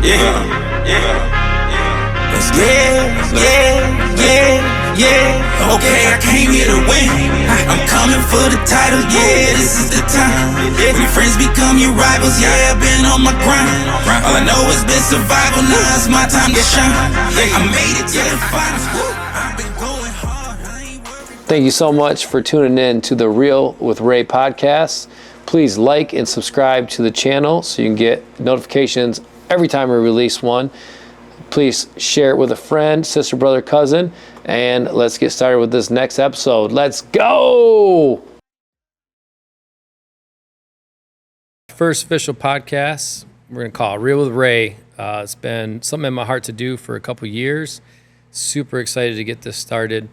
Okay, I came here to win. I'm coming for the title, yeah, this is the time. Your friends become your rivals, yeah, I've been on my grind. All I know is been survival, now it's my time to shine. I made it to the finals, I've been going hard, I ain't worried. Thank you so much for tuning in to the Real with Ray podcast. Please like and subscribe to the channel so you can get notifications every time we release one. Please share it with a friend, sister, brother, cousin, and let's get started with this next episode. Let's go! First official podcast, we're going to call it Real with Ray. It's been something in my heart to do for a couple years. Super excited to get this started.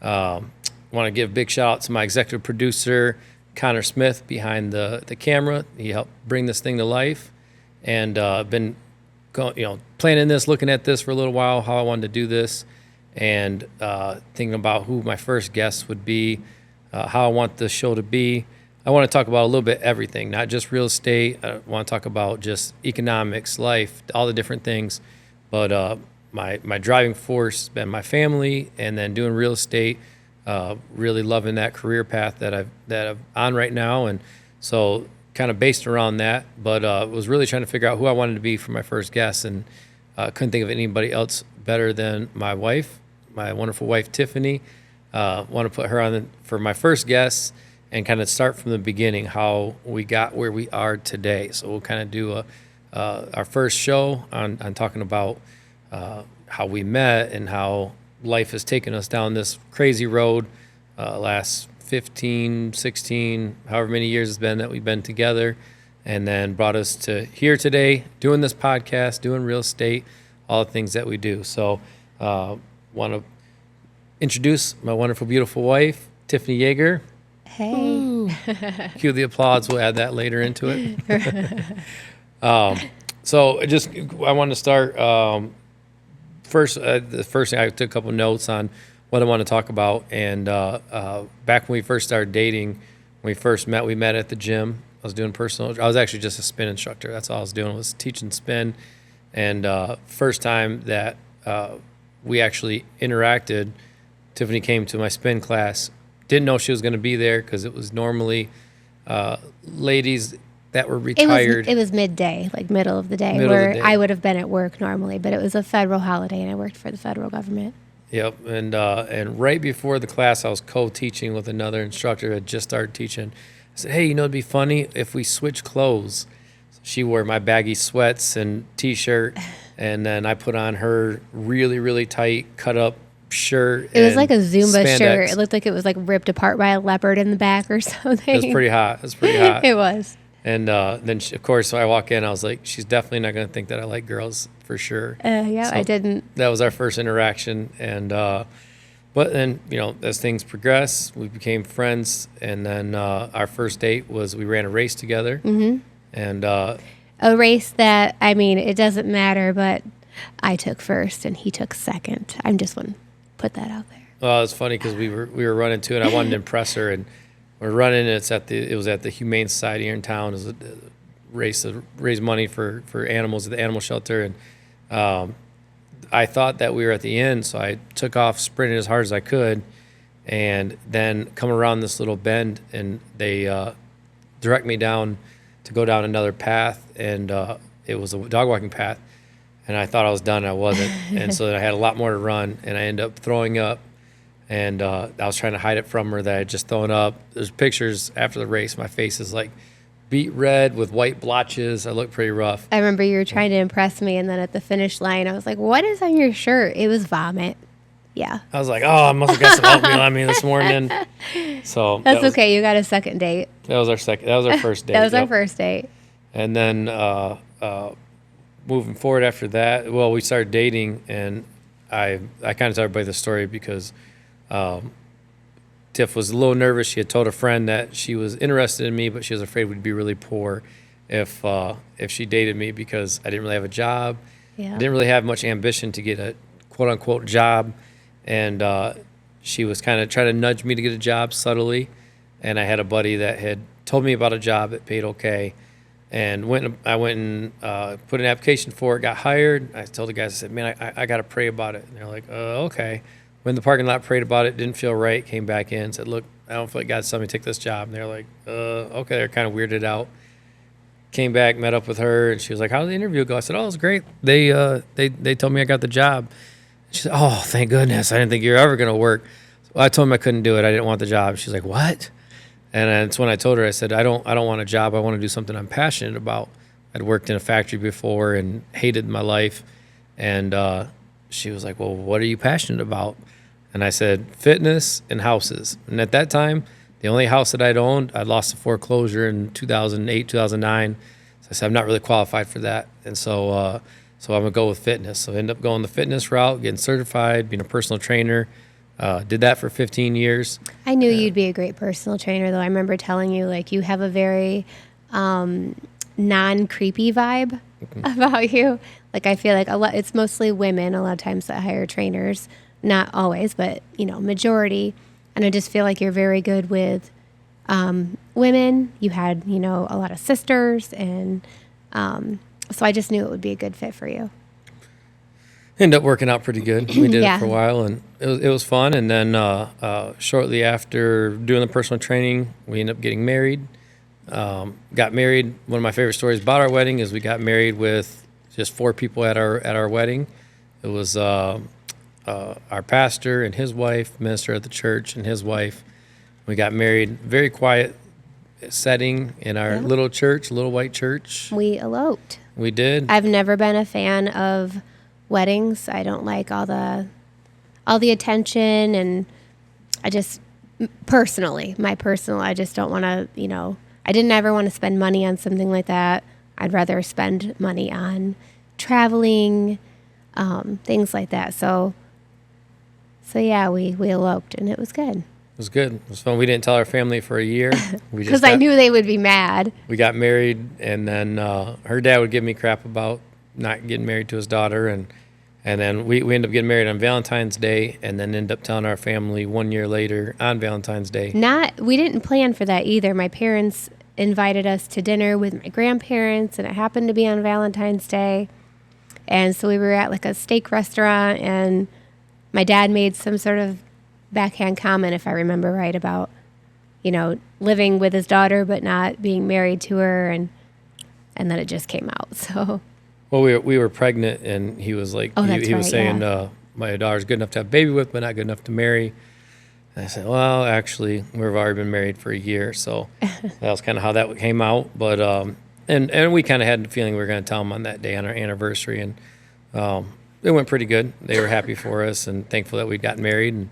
Want to give a big shout out to my executive producer, Connor Smith, behind the camera. He helped bring this thing to life, and been planning this, looking at this for a little while, how I wanted to do this, and thinking about who my first guest would be, how I want the show to be. I want to talk about a little bit everything, not just real estate. I want to talk about just economics, life, all the different things. But my driving force has been my family, and then doing real estate. Really loving that career path that I'm on right now, and so kind of based around that, but was really trying to figure out who I wanted to be for my first guest, and couldn't think of anybody else better than my wife, my wonderful wife, Tiffany. Want to put her on for my first guest and kind of start from the beginning, how we got where we are today. So we'll kind of do our first show on talking about how we met and how life has taken us down this crazy road last 15, 16, however many years it's been that we've been together, and then brought us to here today, doing this podcast, doing real estate, all the things that we do. So want to introduce my wonderful, beautiful wife, Tiffany Yager. Hey. Cue the applause. We'll add that later into it. So I want to start first. The first thing, I took a couple notes on what I want to talk about. And back when we first started dating, when we first met, we met at the gym. I was doing I was actually just a spin instructor. That's all I was doing, was teaching spin. And first time that we actually interacted, Tiffany came to my spin class. Didn't know she was going to be there because it was normally ladies that were retired. It was midday, like middle of the day, where I would have been at work normally, but it was a federal holiday, and I worked for the federal government. Yep, and right before the class, I was co-teaching with another instructor who had just started teaching. I said, hey, it'd be funny if we switch clothes. So she wore my baggy sweats and T-shirt, and then I put on her really, really tight, cut-up shirt. It was like a Zumba spandex shirt. It looked like it was like ripped apart by a leopard in the back or something. It was pretty hot. It was. And then, of course, so I walk in, I was like, she's definitely not going to think that I like girls for sure. Yeah, so I didn't. That was our first interaction. And, but then, as things progressed, we became friends. And then our first date was we ran a race together. Mm-hmm. And a race that, it doesn't matter, but I took first and he took second. I'm just want to put that out there. Well, it's funny because we were running too, and I wanted to impress her, and we're running. And it was at the Humane Society here in town. It was a race to raise money for animals at the animal shelter, and I thought that we were at the end, so I took off, sprinted as hard as I could, and then come around this little bend, and they direct me down to go down another path, and it was a dog walking path, and I thought I was done, and I wasn't, and so then I had a lot more to run, and I ended up throwing up. And I was trying to hide it from her that I had just thrown up. There's pictures after the race. My face is like beet red with white blotches. I look pretty rough. I remember you were trying to impress me, and then at the finish line, I was like, what is on your shirt? It was vomit. Yeah. I was like, I must have got some oatmeal on me this morning. So That's okay. You got a second date. That was our first date. That was our first date. And then moving forward after that, well, we started dating, and I kind of tell everybody the story because Tiff was a little nervous. She had told a friend that she was interested in me, but she was afraid we'd be really poor if she dated me because I didn't really have a job. Yeah. I didn't really have much ambition to get a quote-unquote job, and she was kind of trying to nudge me to get a job subtly, and I had a buddy that had told me about a job that paid okay, I went and put an application for it, got hired. I told the guys, I said, man, I got to pray about it. And they're like, okay. Went in the parking lot, prayed about it, didn't feel right, came back in, said, look, I don't feel like God's telling me to take this job. And they're like, okay. They're kind of weirded out. Came back, met up with her, and she was like, how did the interview go? I said, oh, it was great. They told me I got the job. She said, oh, thank goodness. I didn't think you were ever going to work. So I told them I couldn't do it. I didn't want the job. She's like, what? And that's when I told her, I said, I don't want a job. I want to do something I'm passionate about. I'd worked in a factory before and hated my life. And she was like, well, what are you passionate about? And I said, fitness and houses. And at that time, the only house that I'd owned, I'd lost to foreclosure in 2008, 2009. So I said, I'm not really qualified for that. And so I'm going to go with fitness. So I ended up going the fitness route, getting certified, being a personal trainer. Did that for 15 years. I knew you'd be a great personal trainer, though. I remember telling you, like, you have a very non-creepy vibe about you. Like, I feel like it's mostly women a lot of times that hire trainers. Not always, but, majority. And I just feel like you're very good with women. You had, a lot of sisters. And so I just knew it would be a good fit for you. Ended up working out pretty good. We did it for a while, and it was fun. And then shortly after doing the personal training, we ended up getting married. Got married. One of my favorite stories about our wedding is we got married with just 4 people at our wedding. It was our pastor and his wife, minister at the church, and his wife. We got married, very quiet setting in our little church, little white church. We eloped. We did. I've never been a fan of weddings. I don't like all the attention, and I just personally, I just don't want to, I didn't ever want to spend money on something like that. I'd rather spend money on traveling, things like that. So yeah, we eloped, and it was good. It was good. It was fun. We didn't tell our family for a year. Because I knew they would be mad. We got married, and then her dad would give me crap about not getting married to his daughter, and then we ended up getting married on Valentine's Day, and then ended up telling our family 1 year later on Valentine's Day. We didn't plan for that either. My parents invited us to dinner with my grandparents, and it happened to be on Valentine's Day. And so we were at like a steak restaurant, and my dad made some sort of backhand comment, if I remember right, about, living with his daughter but not being married to her, and then it just came out. So. Well, we were pregnant, and he was like, he was saying, my daughter's good enough to have a baby with, but not good enough to marry. And I said, well, actually, we've already been married for a year, so that was kind of how that came out. But and we kind of had the feeling we were going to tell them on that day on our anniversary, and it went pretty good. They were happy for us and thankful that we'd gotten married, and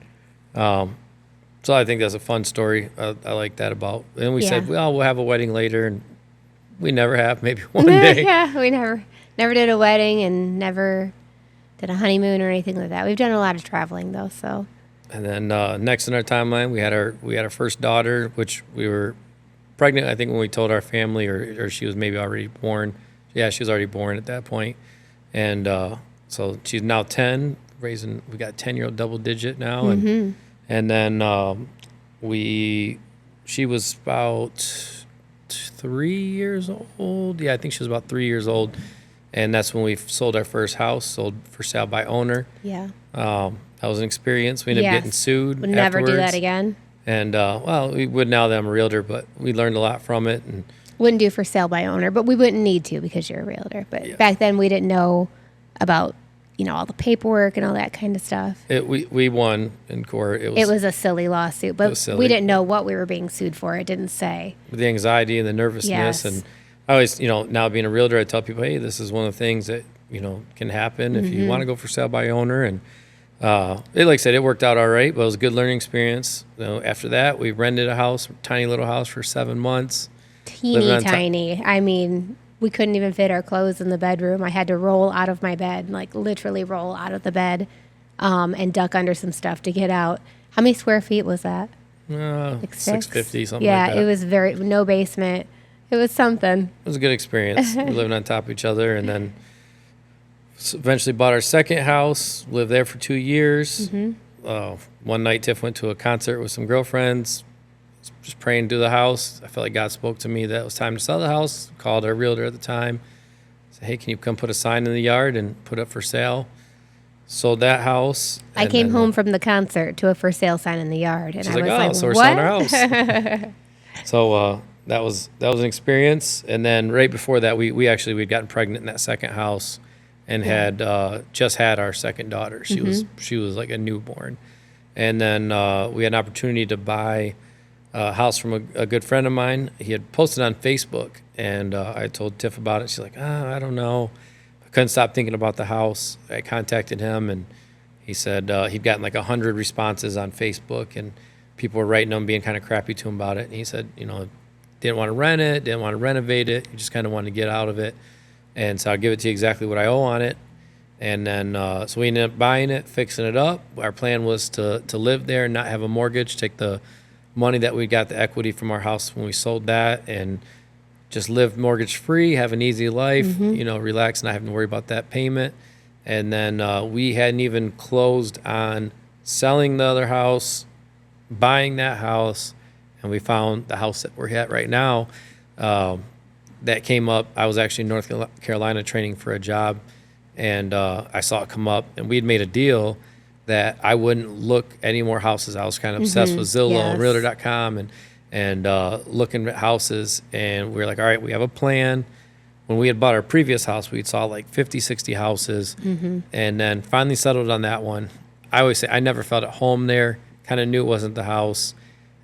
so I think that's a fun story. I like that about. And we said, well, we'll have a wedding later, and we never have. Maybe one day. Yeah, we never did a wedding and never did a honeymoon or anything like that. We've done a lot of traveling though, so. And then next in our timeline, we had our first daughter, which we were pregnant, I think, when we told our family, or she was maybe already born. Yeah, she was already born at that point. And so she's now 10, we got a 10-year-old double digit now. And then she was about 3 years old. Yeah, I think she was about 3 years old. And that's when we sold our first house, sold for sale by owner. Yeah. That was an experience. We ended up getting sued. Would never do that again. And we would now that I'm a realtor, but we learned a lot from it. And wouldn't do for sale by owner, but we wouldn't need to because you're a realtor. But back then we didn't know about all the paperwork and all that kind of stuff. We won in court. It was a silly lawsuit, but we didn't know what we were being sued for. It didn't say. The anxiety and the nervousness, and I always, now being a realtor, I tell people, hey, this is one of the things that can happen if you want to go for sale by owner. And like I said, it worked out all right, but it was a good learning experience. After that, we rented a house, tiny little house, for 7 months. Teeny tiny. I mean, we couldn't even fit our clothes in the bedroom. I had to roll out of my bed, like literally roll out of the bed, and duck under some stuff to get out. How many square feet was that? Like 650, something like that. Yeah, it was no basement. It was something. It was a good experience. We lived on top of each other, and then eventually bought our second house, lived there for 2 years. One night, Tiff went to a concert with some girlfriends. just praying to the house. I felt like God spoke to me that it was time to sell the house. Called our realtor at the time. Said, hey, can you come put a sign in the yard and put it for sale? Sold that house. I came home from the concert to a for sale sign in the yard, and she's I was like, so we're what? selling our house. So that was an experience. And then right before that, we'd gotten pregnant in that second house and had just had our second daughter. She was like a newborn. And then we had an opportunity to buy a house from a good friend of mine. He had posted on Facebook, and I told Tiff about it. She's like, I don't know. I couldn't stop thinking about the house. I contacted him, and he said he'd gotten like 100 responses on Facebook, and people were writing him, being kind of crappy to him about it. And he said, didn't want to rent it, didn't want to renovate it. He just kind of wanted to get out of it. And so I'll give it to you exactly what I owe on it. And then, so we ended up buying it, fixing it up. Our plan was to live there and not have a mortgage, take the money that we got, the equity from our house when we sold that, and just live mortgage free, have an easy life, relax, not having to worry about that payment. And then we hadn't even closed on selling the other house, buying that house, and we found the house that we're at right now. That came up. I was actually in North Carolina training for a job, and I saw it come up, and we'd made a deal that I wouldn't look any more houses. I was kind of obsessed with Zillow and Realtor.com and looking at houses, and we were like, all right, we have a plan. When we had bought our previous house, we saw like 50, 60 houses, and then finally settled on that one. I always say I never felt at home there, kind of knew it wasn't the house.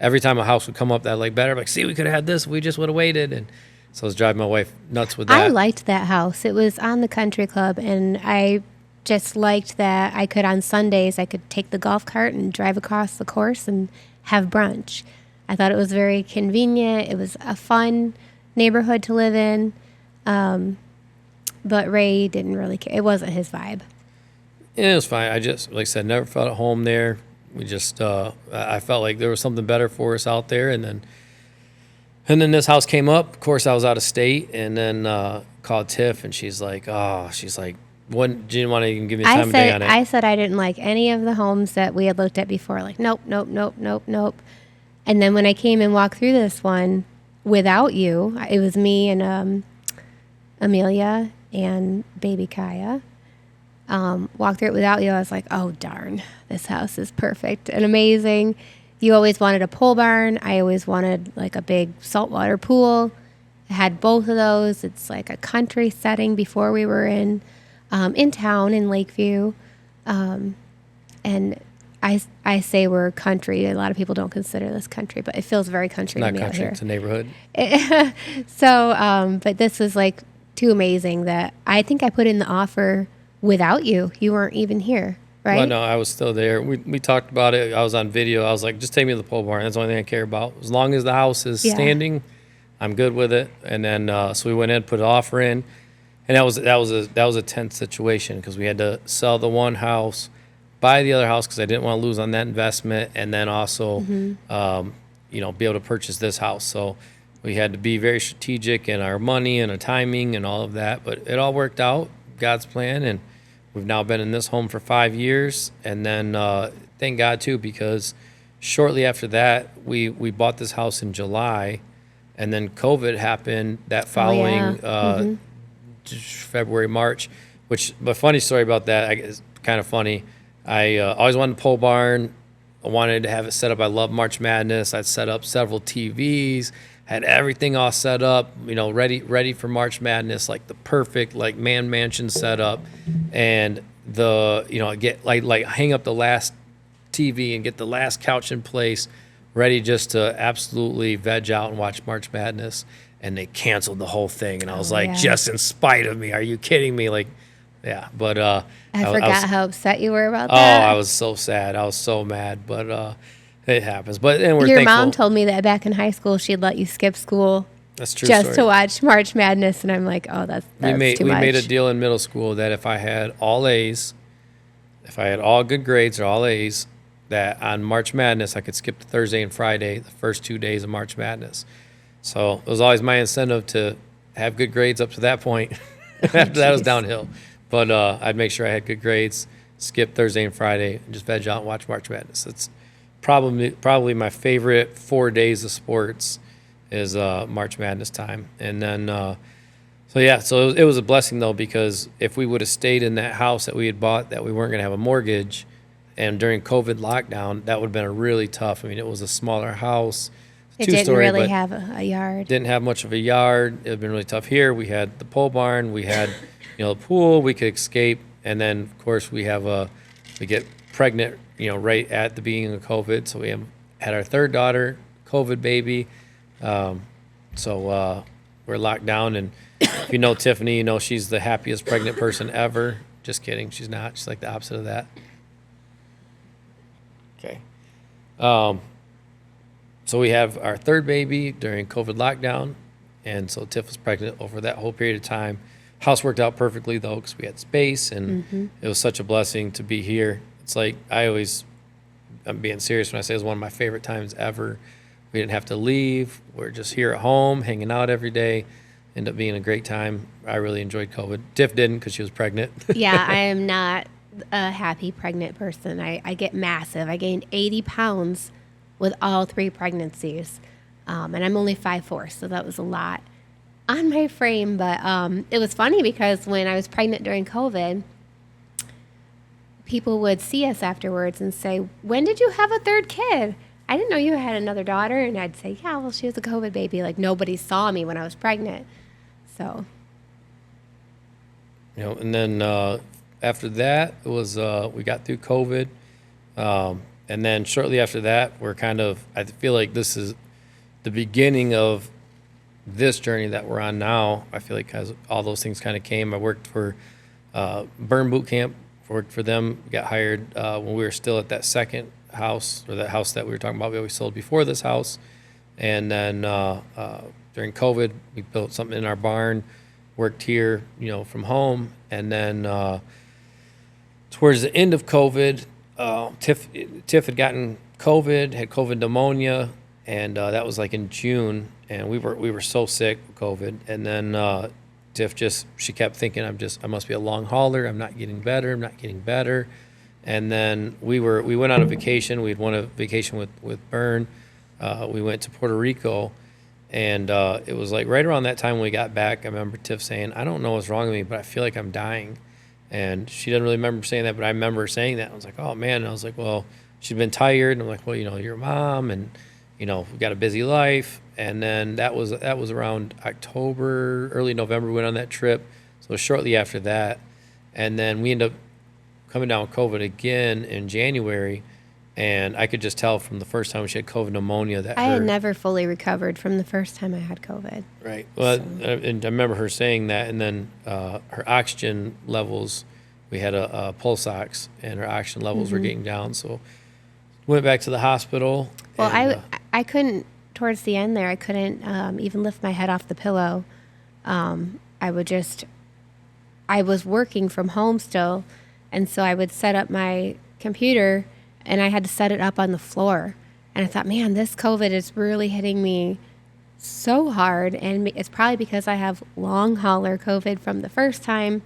Every time a house would come up that I like better, I'm like, see, we could have had this, we just would have waited. And so I was driving my wife nuts with that. I liked that house. It was on the country club, and I just liked that I could, on Sundays, I could take the golf cart and drive across the course and have brunch. I thought it was very convenient. It was a fun neighborhood to live in. But Ray didn't really care. It wasn't his vibe. Yeah, it was fine. I just, like I said, never felt at home there. We just, I felt like there was something better for us out there. And then this house came up. Of course, I was out of state, and then called Tiff, and she's like, didn't want to even give me time of day on it. I said I didn't like any of the homes that we had looked at before. Like, nope. And then when I came and walked through this one without you, it was me and Amelia and baby Kaya. Walked through it without you. I was like, oh, darn, this house is perfect and amazing. You always wanted a pole barn. I always wanted like a big saltwater pool. I had both of those. It's like a country setting before we were in town in Lakeview. And I say we're country. A lot of people don't consider this country, but it feels very country to me out here. It's a neighborhood. So, but this was like too amazing that I think I put in the offer without you. You weren't even here, right? Well, no, I was still there. We talked about it. I was on video. I was like, just take me to the pole barn. That's the only thing I care about. As long as the house is standing, I'm good with it. And then so we went in, put an offer in, and that was a tense situation because we had to sell the one house, buy the other house because I didn't want to lose on that investment, and then also be able to purchase this house. So we had to be very strategic in our money and our timing and all of that. But it all worked out, God's plan, and we've now been in this home for 5 years. And then thank God too, because shortly after that we bought this house in July, and then COVID happened that following February, March. But funny story about that is kind of funny. I always wanted a pole barn. I wanted to have it set up. I love March Madness. I'd set up several TVs, had everything all set up, ready for March Madness, like the perfect mansion setup, and get hang up the last TV and get the last couch in place, ready just to absolutely veg out and watch March Madness. And they canceled the whole thing, and I was just in spite of me. Are you kidding me? But I forgot how upset you were about that. Oh, I was so sad. I was so mad, but it happens. But and we're Your thankful. mom told me that back in high school she'd let you skip school. That's true. Just to watch March Madness, and I'm like, oh, that's too much. We made a deal in middle school that if I had all A's, if I had all good grades or all A's, that on March Madness I could skip the Thursday and Friday, the first 2 days of March Madness. So it was always my incentive to have good grades up to that point. After that, it was downhill. But I'd make sure I had good grades, skip Thursday and Friday, and just veg out and watch March Madness. It's probably my favorite 4 days of sports is March Madness time. And then, so it was a blessing, though, because if we would have stayed in that house that we had bought, that we weren't going to have a mortgage, and during COVID lockdown, that would have been a really tough. I mean, it was a smaller house. It didn't really have a yard. Didn't have much of a yard. It would have been really tough here. We had the pole barn. We had, the pool. We could escape. And then, of course, we get pregnant, right at the beginning of COVID. So we had our third daughter, COVID baby. So we're locked down. And if you know Tiffany, she's the happiest pregnant person ever. Just kidding. She's not. She's like the opposite of that. Okay. So we have our third baby during COVID lockdown. And so Tiff was pregnant over that whole period of time. House worked out perfectly, though, because we had space. And it was such a blessing to be here. It's like I'm being serious when I say it was one of my favorite times ever. We didn't have to leave. We're just here at home, hanging out every day. Ended up being a great time. I really enjoyed COVID. Tiff didn't because she was pregnant. Yeah, I am not a happy pregnant person. I get massive. I gained 80 pounds with all 3 pregnancies. And I'm only 5'4", so that was a lot on my frame. But it was funny because when I was pregnant during COVID, people would see us afterwards and say, "When did you have a third kid? I didn't know you had another daughter." And I'd say, "Yeah, well, she was a COVID baby." Like, nobody saw me when I was pregnant. So. And then after that, it was we got through COVID. And then shortly after that, I feel like this is the beginning of this journey that we're on now. I feel like as all those things kind of came, I worked for Burn Boot Camp, worked for them, got hired when we were still at that second house, or that house that we were talking about we always sold before this house. And then during COVID, we built something in our barn, worked here, from home. And then towards the end of COVID, Tiff had gotten COVID, had COVID pneumonia, and that was like in June, and we were so sick with COVID. And then Tiff she kept thinking, I must be a long hauler. I'm not getting better. And then we went on a vacation. We'd won a vacation with Burn. We went to Puerto Rico, and it was like right around that time when we got back, I remember Tiff saying, "I don't know what's wrong with me, but I feel like I'm dying." And she doesn't really remember saying that, but I remember saying that. I was like, "Oh, man." And I was like, well, she'd been tired. And I'm like, well, you're a mom, and, we've got a busy life. And then that was around October, early November, we went on that trip. So shortly after that. And then we ended up coming down with COVID again in January. And I could just tell from the first time she had COVID pneumonia that I had never fully recovered from the first time I had COVID. Right. Well, and I remember her saying that, and then her oxygen levels, we had a pulse ox, and her oxygen levels were getting down. So went back to the hospital. Well, I couldn't, towards the end there, I couldn't even lift my head off the pillow. I was working from home still, and so I would set up my computer, and I had to set it up on the floor. And I thought, man, this COVID is really hitting me so hard. And it's probably because I have long hauler COVID from the first time.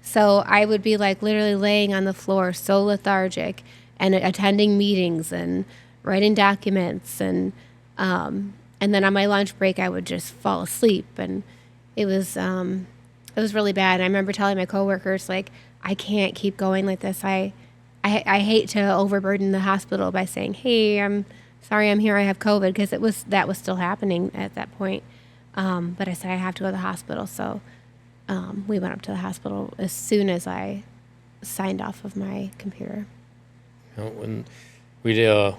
So I would be like literally laying on the floor, so lethargic, and attending meetings and writing documents. And then on my lunch break, I would just fall asleep. And it was really bad. And I remember telling my coworkers, like, I can't keep going like this. I hate to overburden the hospital by saying, "Hey, I'm sorry, I'm here, I have COVID," because that was still happening at that point. But I said, I have to go to the hospital. So we went up to the hospital as soon as I signed off of my computer. When we did,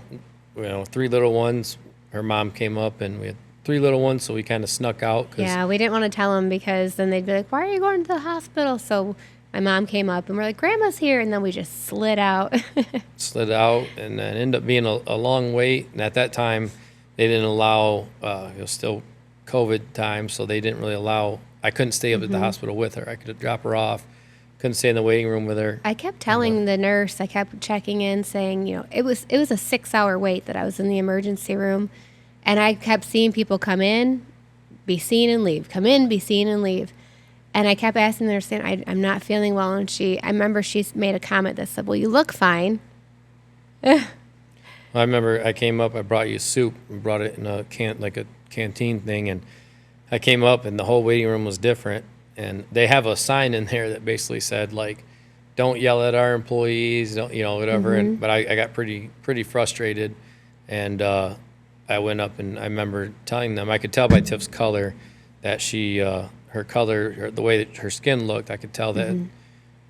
3 little ones, her mom came up, and we had 3 little ones, so we kind of snuck out. Yeah, we didn't want to tell them because then they'd be like, "Why are you going to the hospital?" So my mom came up, and we're like, "Grandma's here," and then we just slid out. And then ended up being a long wait. And at that time, they didn't allow, it was still COVID time, so they didn't really allow, I couldn't stay up at the hospital with her. I could drop her off, couldn't stay in the waiting room with her. I kept telling the nurse, I kept checking in, saying, it was a 6-hour wait that I was in the emergency room, and I kept seeing people come in, be seen, and leave, come in, be seen, and leave. And I kept asking the nurse, saying, I'm not feeling well. And I remember she made a comment that said, "Well, you look fine." Well, I remember I came up, I brought you soup, and brought it in a canteen thing, and I came up and the whole waiting room was different. And they have a sign in there that basically said, like, don't yell at our employees, don't, whatever. Mm-hmm. But I got pretty frustrated, and I went up and I remember telling them, I could tell by Tiff's color that her color, the way that her skin looked, I could tell that Mm-hmm.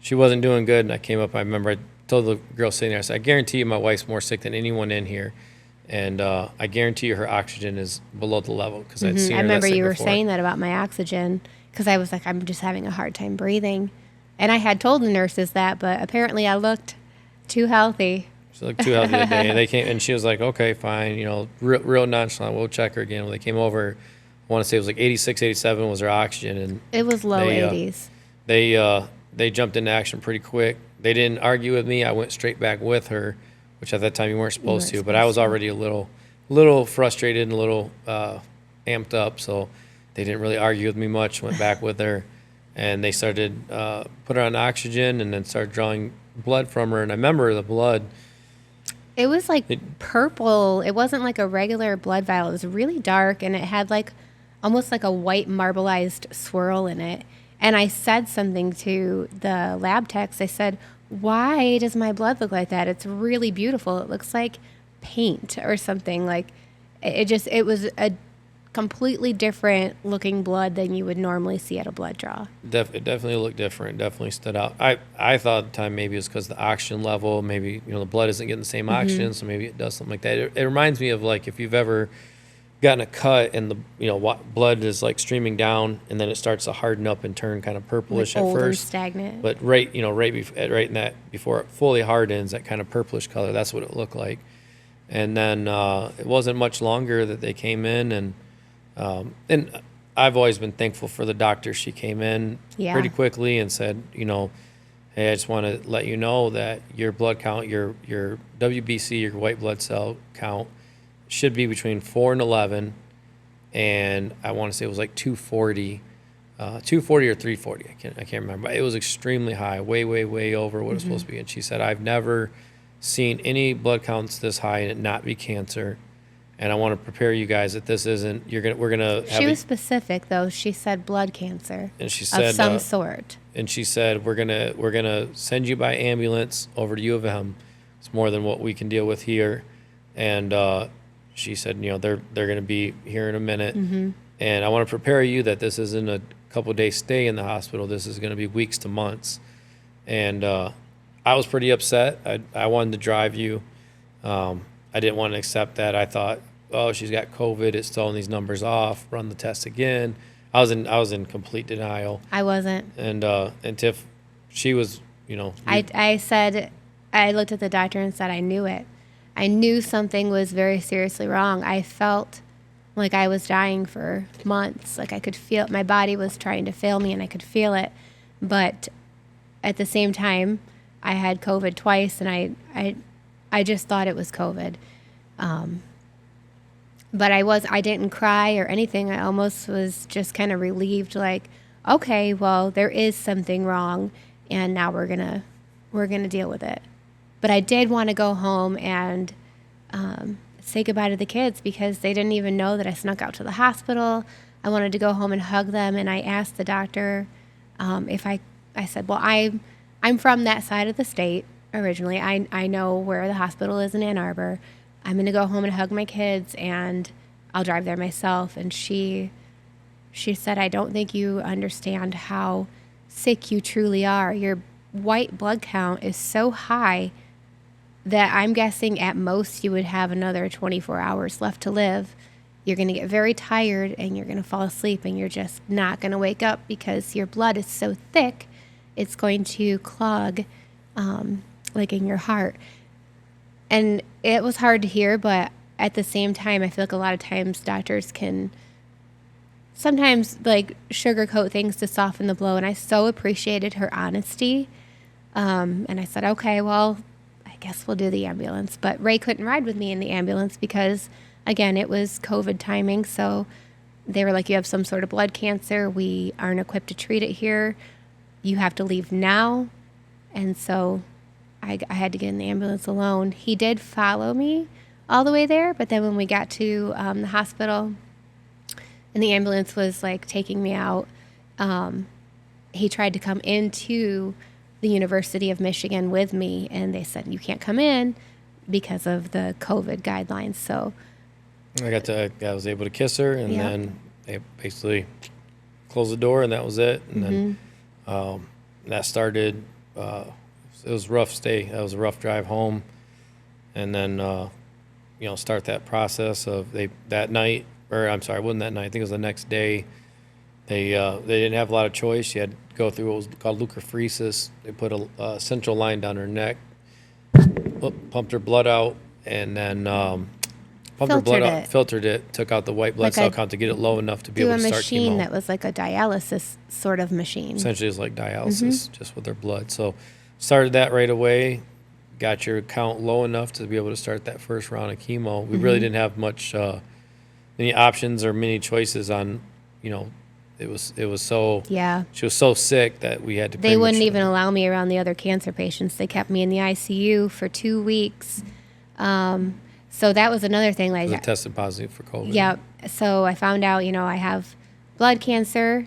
she wasn't doing good. And I came up, I remember I told the girl sitting there, I said, I guarantee you my wife's more sick than anyone in here. And I guarantee you her oxygen is below the level, because I'd seen I her that remember sick you were before. saying that about my oxygen, because I was like, I'm just having a hard time breathing. And I had told the nurses that, but apparently I looked too healthy. She looked too healthy that day. And they came, and she was like, okay, fine, real nonchalant. We'll check her again. When they came over, I want to say it was like 86, 87 was her oxygen. And It was low they, 80s. They jumped into action pretty quick. They didn't argue with me. I went straight back with her, which at that time you weren't supposed to. But I was already a little frustrated and a little amped up, so they didn't really argue with me much. Went back with her, and they started put her on oxygen, and then started drawing blood from her. And I remember the blood. It was like purple. It wasn't like a regular blood vial. It was really dark, and it had like almost like a white marbleized swirl in it. And I said something to the lab techs. I said, why does my blood look like that? It's really beautiful. It looks like paint or something. Like it was a completely different looking blood than you would normally see at a blood draw. It definitely looked different. Definitely stood out. I thought at the time maybe it was because the oxygen level, maybe the blood isn't getting the same oxygen, so maybe it does something like that. It reminds me of like if you've ever gotten a cut and the blood is like streaming down, and then it starts to harden up and turn kind of purplish Like at old and first. stagnant. But right in that before it fully hardens, that kind of purplish color, that's what it looked like. And then it wasn't much longer that they came in, and I've always been thankful for the doctor. She came in Yeah. pretty quickly and said, hey, I just want to let you know that your blood count, your WBC, your white blood cell count, should be between 4 and 11, and I want to say it was like 240 or 340. I can't remember. It was extremely high, way over what it was supposed to be. And she said, I've never seen any blood counts this high and it not be cancer. And I want to prepare you guys that this isn't. We're gonna. Have She was specific though. She said blood cancer and she said of some sort. And she said we're gonna send you by ambulance over to U of M. It's more than what we can deal with here. And she said, they're going to be here in a minute. And I want to prepare you that this isn't a couple of days stay in the hospital. This is going to be weeks to months. And I was pretty upset. I wanted to drive you. I didn't want to accept that. I thought, oh, she's got COVID. It's throwing these numbers off. Run the test again. I was in complete denial. I wasn't. And Tiff, she was, I said, I looked at the doctor and said I knew it. I knew something was very seriously wrong. I felt like I was dying for months. Like I could feel my body was trying to fail me, and I could feel it. But at the same time, I had COVID twice, and I just thought it was COVID. But I didn't cry or anything. I almost was just kind of relieved, like, okay, well, there is something wrong, and now we're gonna deal with it. But I did want to go home and say goodbye to the kids because they didn't even know that I snuck out to the hospital. I wanted to go home and hug them, and I asked the doctor if I said, well, I'm from that side of the state originally. I know where the hospital is in Ann Arbor. I'm going to go home and hug my kids, and I'll drive there myself. And she said, I don't think you understand how sick you truly are. Your white blood count is so high that I'm guessing at most you would have another 24 hours left to live. You're going to get very tired and you're going to fall asleep, and you're just not going to wake up because your blood is so thick, it's going to clog like in your heart. And it was hard to hear, but at the same time, I feel like a lot of times doctors can sometimes like sugarcoat things to soften the blow. And I so appreciated her honesty. And I said, okay, well, I guess we'll do the ambulance. But Ray couldn't ride with me in the ambulance because, again, it was COVID timing. So they were like, you have some sort of blood cancer. We aren't equipped to treat it here. You have to leave now. And so I had to get in the ambulance alone. He did follow me all the way there. But then when we got to the hospital and the ambulance was like taking me out, he tried to come into the University of Michigan with me, and they said, you can't come in because of the COVID guidelines. So I was able to kiss her, and Yep. then they basically closed the door, and that was it. And then that started. It was a rough stay. That was a rough drive home, and then start that process of that night, or I'm sorry, it wasn't that night. I think it was the next day. They didn't have a lot of choice. You had to go through what was called leukapheresis. They put a central line down her neck, pumped her blood out, and then pumped her blood out, filtered it, took out the white blood cell count to get it low enough to be able to start chemo. Through a machine that was like a dialysis sort of machine. Essentially, it's like dialysis, just with their blood. So started that right away. Got your count low enough to be able to start that first round of chemo. We really didn't have many options or many choices on, it was so, she was so sick that we had to. They wouldn't even allow me around the other cancer patients. They kept me in the ICU for 2 weeks. So that was another thing. Like, I tested positive for COVID. Yeah. So I found out, I have blood cancer.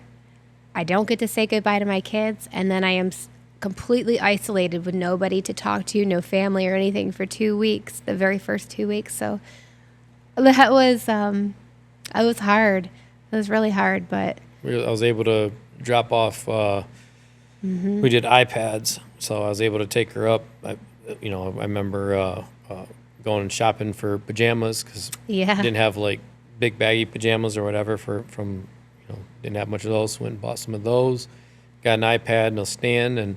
I don't get to say goodbye to my kids. And then I am completely isolated with nobody to talk to, no family or anything for 2 weeks, the very first 2 weeks. So that was, it was hard. It was really hard, but I was able to drop off. We did iPads, so I was able to take her up. I remember going shopping for pajamas because I didn't have like big baggy pajamas or whatever didn't have much of those. So went and bought some of those. Got an iPad and a stand and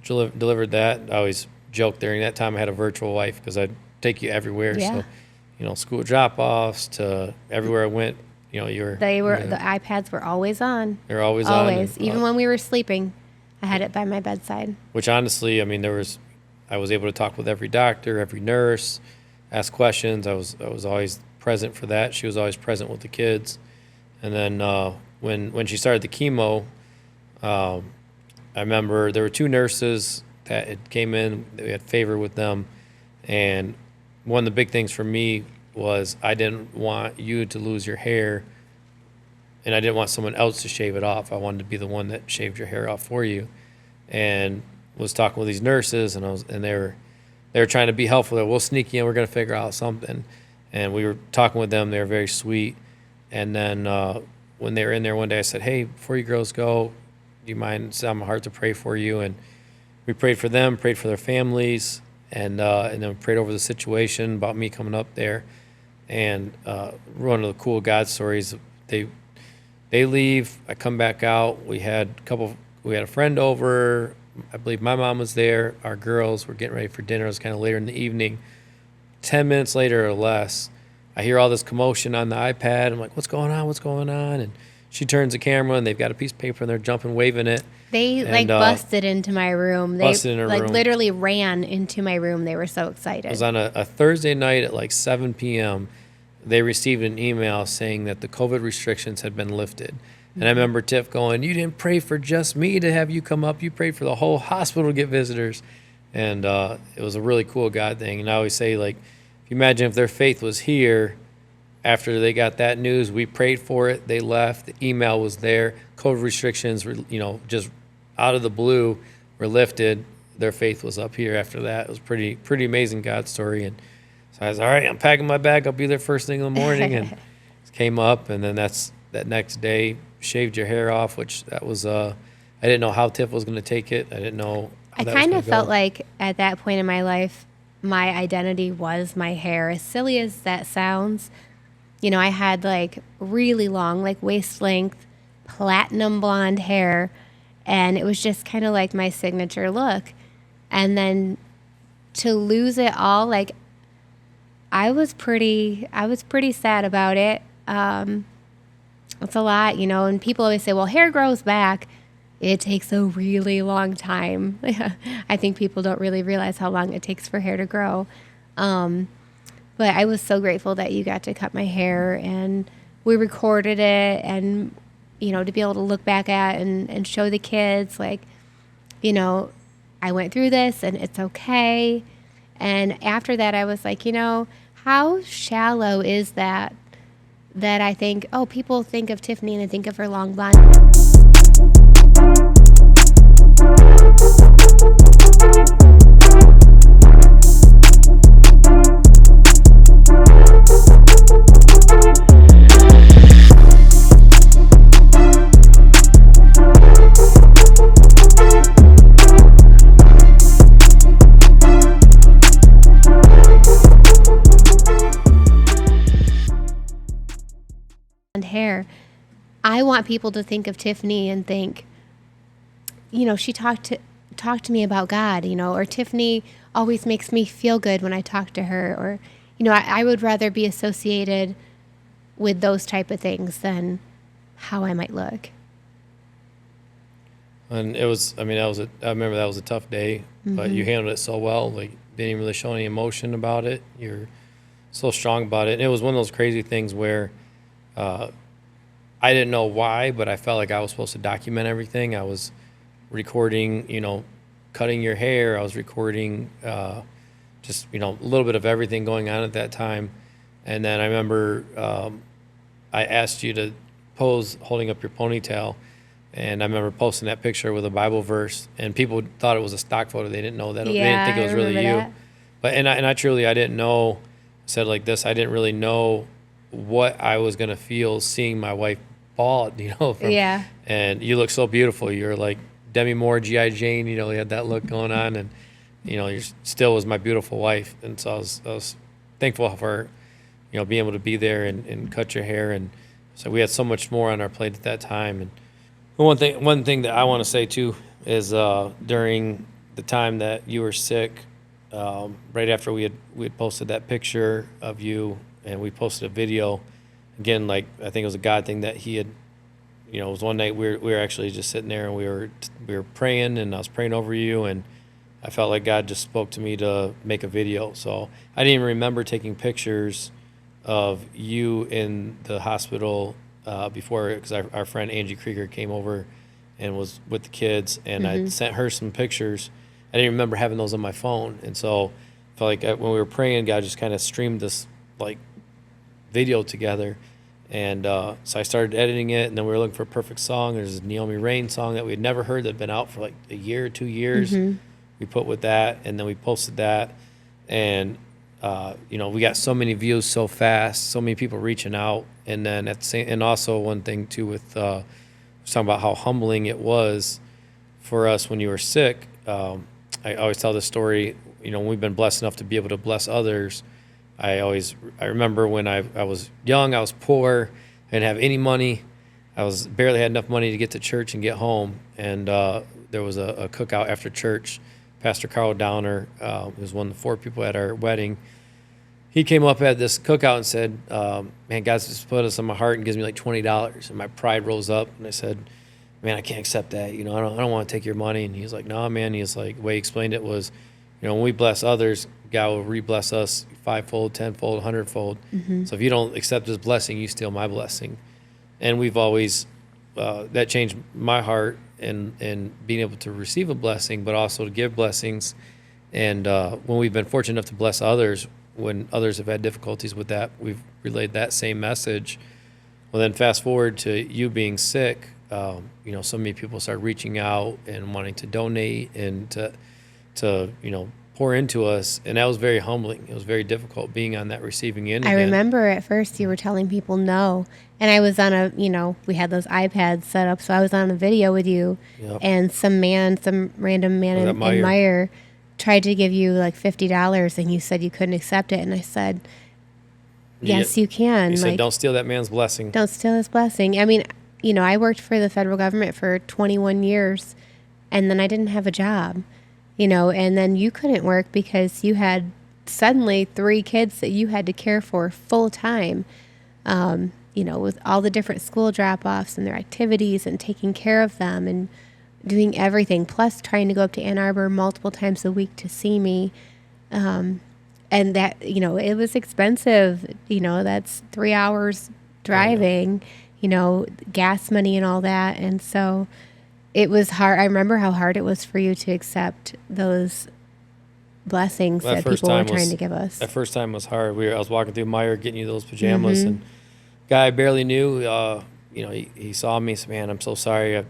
delivered that. I always joked during that time I had a virtual wife because I'd take you everywhere. Yeah. So, school drop-offs to everywhere I went. The iPads were always on. They were always on. Always. Even when we were sleeping, I had it by my bedside. Which honestly, I was able to talk with every doctor, every nurse, ask questions. I was always present for that. She was always present with the kids. And then when she started the chemo, I remember there were 2 nurses that had came in. We had favor with them. And one of the big things for me was I didn't want you to lose your hair, and I didn't want someone else to shave it off. I wanted to be the one that shaved your hair off for you. And was talking with these nurses, and they were trying to be helpful. They're, we'll sneak in. We're going to figure out something. And we were talking with them. They were very sweet. And then when they were in there one day, I said, hey, before you girls go, do you mind setting my heart to pray for you? And we prayed for them, prayed for their families, and then prayed over the situation about me coming up there. And one of the cool God stories, they leave. I come back out. We had a friend over. I believe my mom was there. Our girls were getting ready for dinner. It was kind of later in the evening. 10 minutes later or less, I hear all this commotion on the iPad. I'm like, what's going on? What's going on? And she turns the camera, and they've got a piece of paper, and they're jumping, waving it. They busted into my room. They busted in her room. Literally ran into my room. They were so excited. It was on a Thursday night at like 7 p.m. They received an email saying that the COVID restrictions had been lifted. And I remember Tiff going, you didn't pray for just me to have you come up. You prayed for the whole hospital to get visitors. And it was a really cool God thing. And I always say, like, if you imagine if their faith was here after they got that news, we prayed for it. They left. The email was there. COVID restrictions were, just out of the blue were lifted. Their faith was up here after that. It was pretty amazing God story. And so I was, all right, I'm packing my bag. I'll be there first thing in the morning. And came up, and then that next day, shaved your hair off, which that was, I didn't know how Tiff was going to take it. I didn't know how I that was kind gonna of felt go. like at that point in my life, my identity was my hair. As silly as that sounds, I had like really long, like waist length, platinum blonde hair, and it was just kind of like my signature look. And then to lose it all, like I was pretty sad about it. It's a lot, and people always say, well, hair grows back. It takes a really long time. I think people don't really realize how long it takes for hair to grow. But I was so grateful that you got to cut my hair, and we recorded it, and, to be able to look back at and show the kids, like, I went through this and it's okay. And after that, I was like, How shallow is that I think, oh, people think of Tiffany and they think of her long blonde hair. I want people to think of Tiffany and think, you know, she talked to me about God, you know, or Tiffany always makes me feel good when I talk to her, or, you know, I would rather be associated with those type of things than how I might look. And it was, I mean, I remember that was a tough day, but you handled it so well. Like, didn't even really show any emotion about it. You're so strong about it. And it was one of those crazy things where I didn't know why, but I felt like I was supposed to document everything. I was recording, you know, cutting your hair. I was recording just, you know, a little bit of everything going on at that time. And then I remember I asked you to pose holding up your ponytail. And I remember posting that picture with a Bible verse, and people thought it was a stock photo. They didn't know that. They didn't think it was really you. But and I truly, I didn't know. Said like this, I didn't really know what I was gonna feel seeing my wife bald. You know. And you look so beautiful. You're like Demi Moore, G.I. Jane. You know, you had that look going on, and you know, you still was my beautiful wife. And so I was thankful for, you know, being able to be there and cut your hair. And so we had so much more on our plate at that time. And one thing that I want to say too is during the time that you were sick, right after we had posted that picture of you, and we posted a video. Again, like, I think it was a God thing that he had, you know, it was one night we were actually just sitting there and we were praying, and I was praying over you, and I felt like God just spoke to me to make a video. So I didn't even remember taking pictures of you in the hospital before, because our friend Angie Krieger came over and was with the kids, and I sent her some pictures. I didn't remember having those on my phone, and so I felt like when we were praying, God just kind of streamed this like video together, and so I started editing it, and then we were looking for a perfect song. There's a Naomi Rain song that we had never heard that had been out for like a year, 2 years. We put with that, and then we posted that, and you know, we got so many views so fast, so many people reaching out. And then at the same, and also one thing too with talking about how humbling it was for us when you were sick. I always tell this story, you know, when we've been blessed enough to be able to bless others. I remember when I was young, I was poor, I didn't have any money. I barely had enough money to get to church and get home. And there was a cookout after church. Pastor Carl Downer, who was one of the 4 people at our wedding. He came up at this cookout and said, man, God's just put us on my heart and gives me like $20. And my pride rose up, and I said, man, I can't accept that. You know, I don't want to take your money. And he's like, no, man. He's like, the way he explained it was, you know, when we bless others, God will re-bless us 5-fold, 10-fold, 100-fold. So if you don't accept his blessing, you steal my blessing. And we've always, that changed my heart and being able to receive a blessing, but also to give blessings. And when we've been fortunate enough to bless others, when others have had difficulties with that, we've relayed that same message. Well, then fast forward to you being sick, you know, so many people start reaching out and wanting to donate and to you know, pour into us. And that was very humbling. It was very difficult being on that receiving end. I remember at first you were telling people no. And I was on you know, we had those iPads set up, so I was on a video with you. And some random man in Meyer tried to give you like $50, and you said you couldn't accept it. And I said, yes, you can. You said, don't steal that man's blessing. Don't steal his blessing. I mean, you know, I worked for the federal government for 21 years, and then I didn't have a job, you know, and then you couldn't work because you had suddenly 3 kids that you had to care for full time, you know, with all the different school drop-offs and their activities and taking care of them and doing everything, plus trying to go up to Ann Arbor multiple times a week to see me. And that, you know, it was expensive. You know, that's 3 hours driving, you know, gas money and all that. And so it was hard. I remember how hard it was for you to accept those blessings that people were trying to give us. That first time was hard. I was walking through Meyer getting you those pajamas, and guy I barely knew, he saw me and said, man, I'm so sorry. I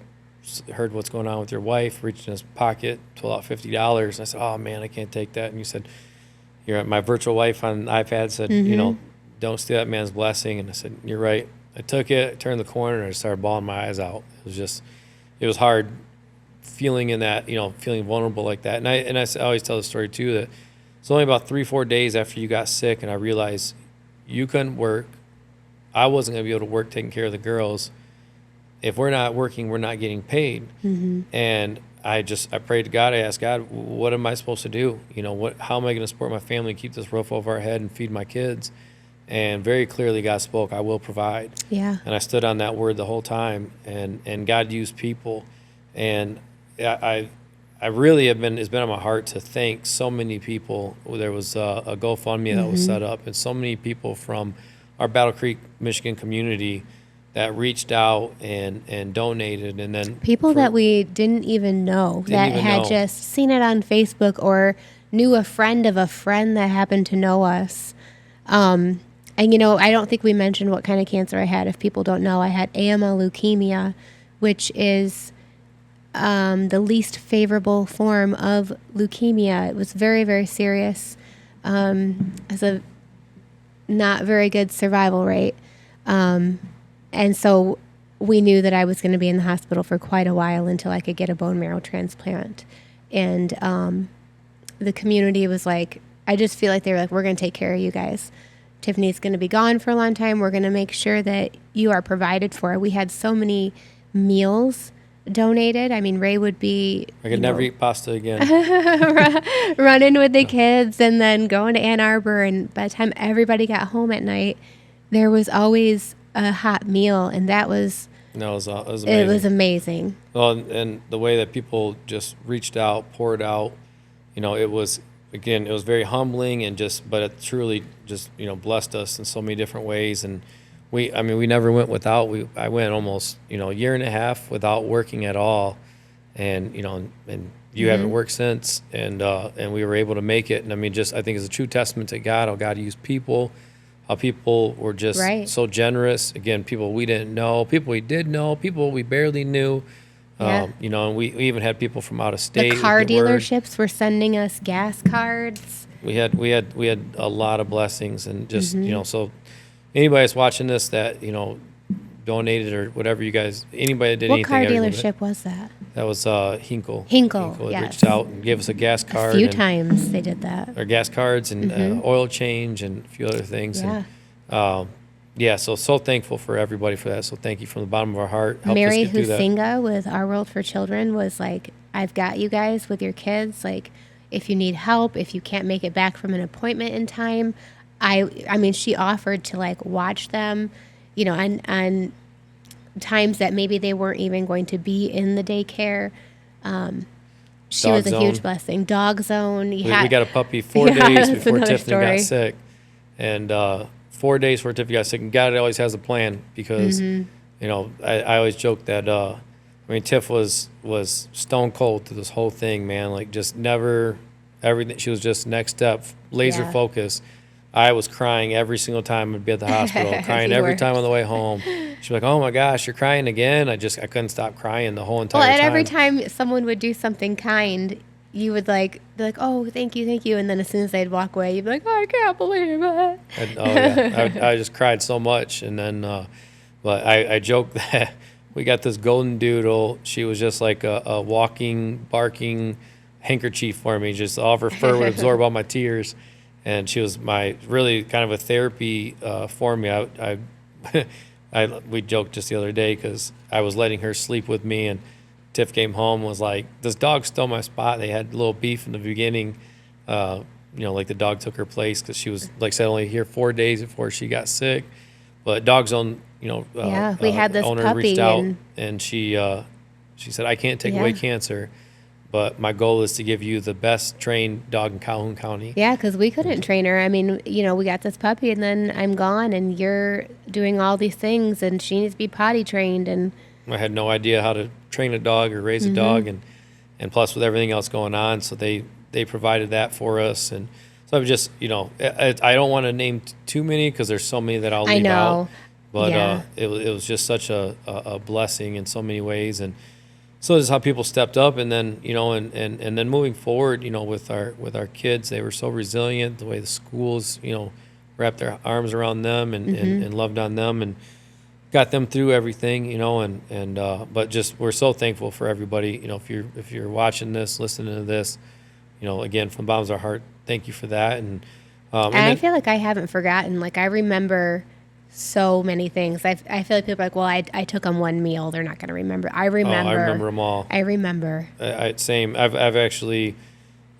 heard what's going on with your wife. Reached in his pocket, pulled out $50. And I said, oh, man, I can't take that. And you said, my virtual wife on iPad said, don't steal that man's blessing. And I said, you're right. I took it, I turned the corner, and I started bawling my eyes out. It was hard feeling in that, feeling vulnerable like that. And I always tell the story too, that it's only about 3-4 days after you got sick and I realized you couldn't work. I wasn't going to be able to work taking care of the girls. If we're not working, we're not getting paid. And I prayed to God. I asked God, what am I supposed to do? How am I going to support my family, keep this roof over our head, and feed my kids? And very clearly God spoke, I will provide. Yeah. And I stood on that word the whole time, and God used people. And I really it's been on my heart to thank so many people. There was a GoFundMe that was set up, and so many people from our Battle Creek, Michigan community that reached out and donated. And then people that we didn't even know had just seen it on Facebook or knew a friend of a friend that happened to know us. And I don't think we mentioned what kind of cancer I had. If people don't know, I had AML leukemia, which is the least favorable form of leukemia. It was very, very serious. Has a not very good survival rate. And so we knew that I was going to be in the hospital for quite a while until I could get a bone marrow transplant. And the community was like, I just feel like they were like, we're going to take care of you guys. Tiffany's going to be gone for a long time. We're going to make sure that you are provided for. We had so many meals donated. I mean, Ray would be... I could never eat pasta again. Running with the kids and then going to Ann Arbor. And by the time everybody got home at night, there was always a hot meal. And that was... No, it was amazing. It was amazing. Well, and the way that people just reached out, poured out, it was... Again, it was very humbling but it truly just, blessed us in so many different ways. And we never went without. I went almost, a year and a half without working at all. And, and you haven't worked since. And we were able to make it. And I think it's a true testament to God, how God used people, how people were just so generous. Again, people we didn't know, people we did know, people we barely knew. Yeah. And we even had people from out of state. The car dealerships were sending us gas cards. We had a lot of blessings, and just so anybody that's watching this that donated or whatever, anybody that did anything. What car dealership was that? That was Hinkle. Hinkle, yes. Reached out and gave us a gas card. A few times they did that. Or gas cards and oil change and a few other things. Yeah. And, so thankful for everybody for that. So thank you from the bottom of our heart. Mary Husinga with Our World for Children was like, I've got you guys with your kids. Like, if you need help, if you can't make it back from an appointment in time, she offered to watch them, on times that maybe they weren't even going to be in the daycare. She was a huge blessing. Dog Zone. We got a puppy 4 days before Tiffany got sick. And 4 days before Tiffany got sick, and God always has a plan because, I always joke that, Tiff was stone cold through this whole thing, man. Just never, everything. She was just next step, laser focus. I was crying every single time I'd be at the hospital, crying every time on the way home. She'd be like, oh my gosh, you're crying again? I couldn't stop crying the whole entire time. Well, and every time someone would do something kind, you would be like, oh, thank you. And then as soon as they'd walk away, you'd be like, oh, I can't believe it. I just cried so much. And then, but I joke that we got this golden doodle. She was just like a walking, barking handkerchief for me. Just all of her fur would absorb all my tears. And she was my really kind of a therapy for me. We joked just the other day because I was letting her sleep with me, and Tiff came home and was like, this dog stole my spot. They had a little beef in the beginning. The dog took her place because she was, like I said, only here 4 days before she got sick. But Dog Zone, we had this owner puppy reached out, and she said, I can't take away cancer, but my goal is to give you the best trained dog in Calhoun County. Yeah, because we couldn't train her. We got this puppy, and then I'm gone, and you're doing all these things, and she needs to be potty trained. And I had no idea how to train a dog or raise a dog, and plus with everything else going on, so they they provided that for us. And so I'm just, I don't want to name too many because there's so many that I'll leave out. But it was just such a blessing in so many ways. And so this is how people stepped up. And then, and then moving forward, with our kids, they were so resilient, the way the schools, wrapped their arms around them and loved on them and got them through everything, but just we're so thankful for everybody. If you're watching this, listening to this, again, from the bottom of our heart, thank you for that. And I feel like I haven't forgotten. Like, I remember so many things. I feel like people are like, well, I took them one meal. They're not going to remember. I remember. I remember them all. I remember. Same. I've actually,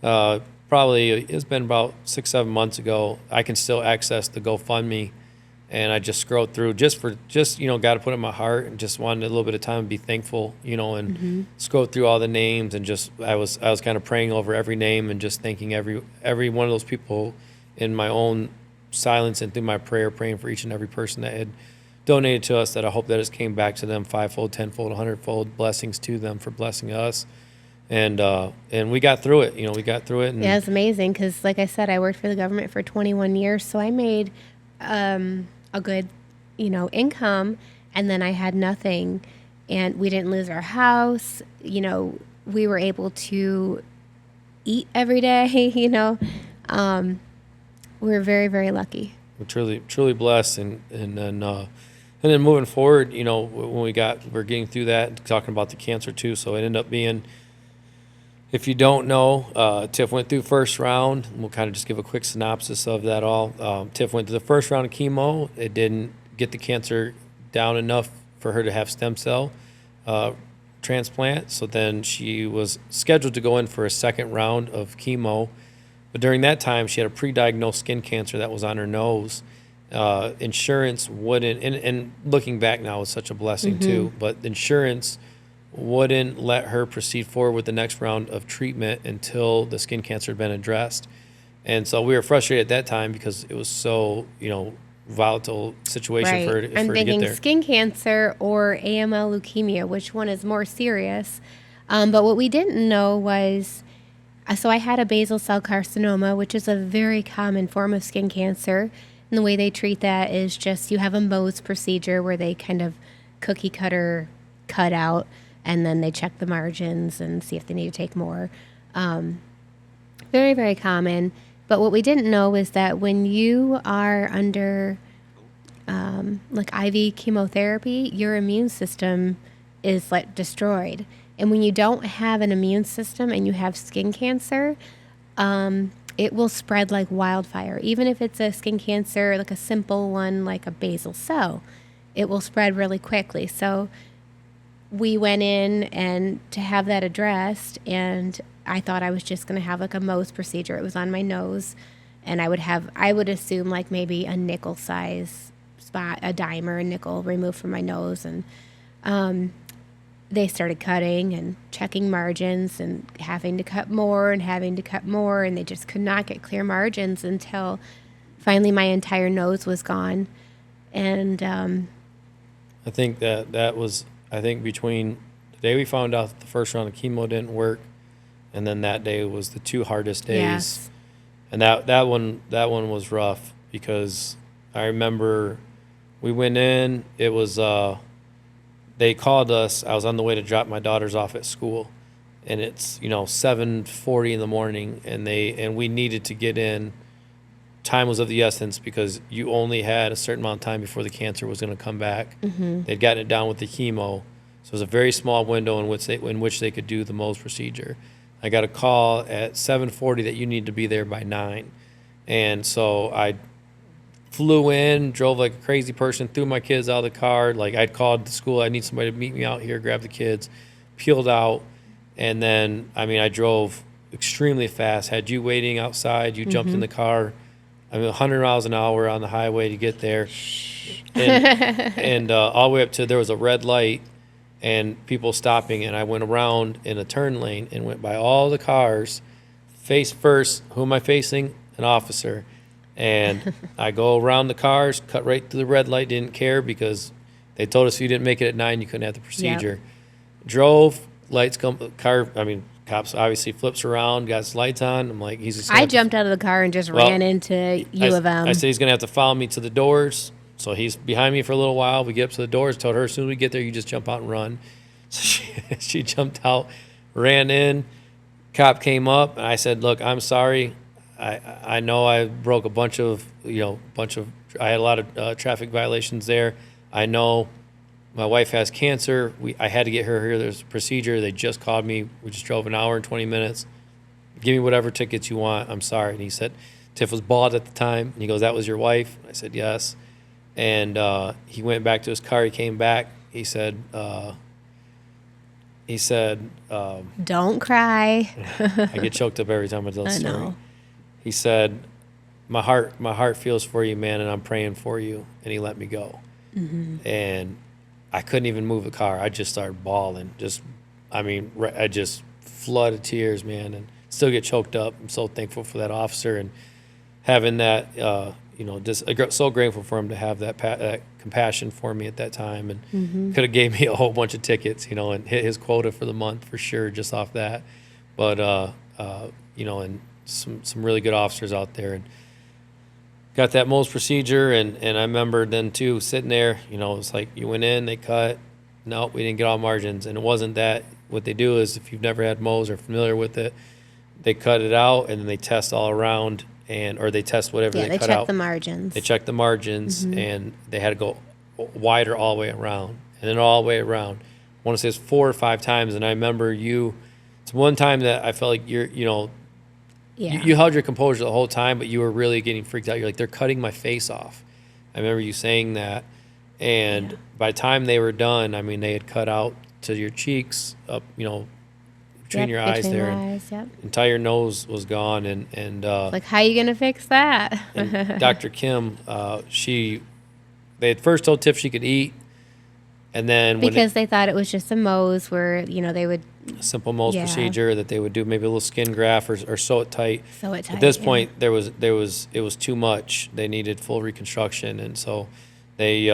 probably, it's been about 6-7 months ago. I can still access the GoFundMe, and I just scrolled through got to put it in my heart and just wanted a little bit of time to be thankful, and scroll through all the names and just, I was kind of praying over every name and just thanking every one of those people in my own silence and through my prayer, praying for each and every person that had donated to us, that I hope that it came back to them fivefold, tenfold, 100-fold blessings to them for blessing us. And we got through it. We got through it. And yeah, it's amazing because, like I said, I worked for the government for 21 years, so I made a good, income, and then I had nothing, and we didn't lose our house. We were able to eat every day. We were very, very lucky. We're truly blessed, and then moving forward, when we're getting through that, talking about the cancer too. So it ended up being, if you don't know, Tiff went through first round. We'll kind of just give a quick synopsis of that all. Tiff went through the first round of chemo. It didn't get the cancer down enough for her to have stem cell transplant. So then she was scheduled to go in for a second round of chemo. But during that time, she had a pre-diagnosed skin cancer that was on her nose. Insurance wouldn't, and looking back now is such a blessing too, but insurance wouldn't let her proceed forward with the next round of treatment until the skin cancer had been addressed. And so we were frustrated at that time because it was so, volatile situation for her to get there. I'm thinking skin cancer or AML leukemia, which one is more serious. But what we didn't know was, so I had a basal cell carcinoma, which is a very common form of skin cancer. And the way they treat that is just you have a Mohs procedure where they kind of cookie cutter cut out, and then they check the margins and see if they need to take more. Very, very common. But what we didn't know is that when you are under IV chemotherapy, your immune system is destroyed. And when you don't have an immune system and you have skin cancer, it will spread like wildfire. Even if it's a skin cancer, like a simple one, like a basal cell, it will spread really quickly. So we went in and to have that addressed, and I thought I was just going to have like a Mohs procedure. It was on my nose, and I would assume like maybe a nickel size spot, a dime or a nickel removed from my nose. And they started cutting and checking margins and having to cut more, and they just could not get clear margins until finally my entire nose was gone. And I think that was, between the day we found out that the first round of chemo didn't work, and then that day was the two hardest days. Yes. And that one was rough because I remember we went in, it was they called us. I was on the way to drop my daughters off at school, and it's 7:40 in the morning, and we needed to get in. Time was of the essence because you only had a certain amount of time before the cancer was going to come back. They'd gotten it down with the chemo, so it was a very small window in which they could do the Mohs procedure. I got a call at 7:40 that you need to be there by 9, and so I flew in, drove like a crazy person, threw my kids out of the car. Like, I'd called the school, I need somebody to meet me out here, grab the kids, peeled out, and then, I drove extremely fast, had you waiting outside, you jumped in the car, 100 miles an hour on the highway to get there, and all the way up to, there was a red light, and people stopping, and I went around in a turn lane and went by all the cars, face first. Who am I facing? An officer. And I go around the cars, cut right through the red light, didn't care because they told us if you didn't make it at 9, you couldn't have the procedure. Yep. Drove, Cops obviously flips around, got his lights on. I'm like, he's just I jumped out of the car and just ran into U of M. I said he's going to have to follow me to the doors. So he's behind me for a little while. We get up to the doors, told her as soon as we get there, you just jump out and run. So she jumped out, ran in. Cop came up, and I said, look, I'm sorry. I know I broke a bunch of, I had a lot of traffic violations there. I know my wife has cancer. I had to get her here. There's a procedure. They just called me. We just drove an hour and 20 minutes. Give me whatever tickets you want. I'm sorry. And he said, Tiff was bald at the time. And he goes, that was your wife? I said, yes. And he went back to his car. He came back. He said, don't cry. I get choked up every time I tell the story. know. He said, my heart feels for you, man, and I'm praying for you. And he let me go. And I couldn't even move the car. I just started bawling. I just flooded tears, man, and still get choked up. I'm so thankful for that officer and having that, just so grateful for him to have that compassion for me at that time, and could have gave me a whole bunch of tickets, and hit his quota for the month for sure just off that. But and some really good officers out there, and got that Mohs procedure, and I remember then too sitting there, it's like you went in, they cut, nope, we didn't get all margins, and it wasn't that. What they do is, if you've never had Mohs or familiar with it, they cut it out and then they test all around, or they test whatever they cut out. They check the margins. They check the margins, and they had to go wider all the way around, and then all the way around. I want to say it's 4 or 5 times, and I remember it's one time that I felt like you held your composure the whole time, but you were really getting freaked out. You're like, they're cutting my face off. I remember you saying that. And by the time they were done, I mean, they had cut out to your cheeks, up, between your eyes there. Entire nose was gone. And like, how you going to fix that? and Dr. Kim, they had first told Tiff she could eat. And then because they thought it was just a Mohs where, they would. A simple Mohs procedure that they would do, maybe a little skin graft or sew it tight. Sew it tight. At this point, it was too much. They needed full reconstruction, and so they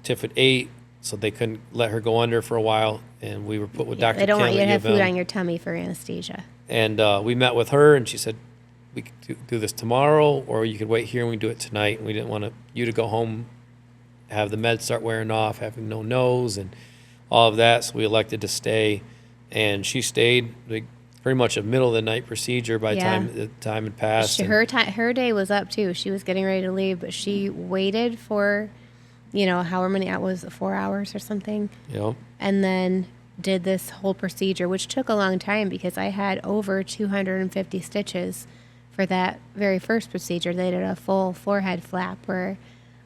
Tiff had ate, so they couldn't let her go under for a while, and we were put with Dr. Kim. They don't want you to have food M. on your tummy for anesthesia. And we met with her, and she said, we could do this tomorrow, or you could wait here and we do it tonight. And we didn't want you to go home, have the meds start wearing off, having no nose, and all of that. So we elected to stay. And she stayed, pretty much a middle of the night procedure by the time had passed. Her day was up too. She was getting ready to leave, but she waited for, however many hours, 4 hours or something. Yep. And then did this whole procedure, which took a long time because I had over 250 stitches for that very first procedure. They did a full forehead flap where,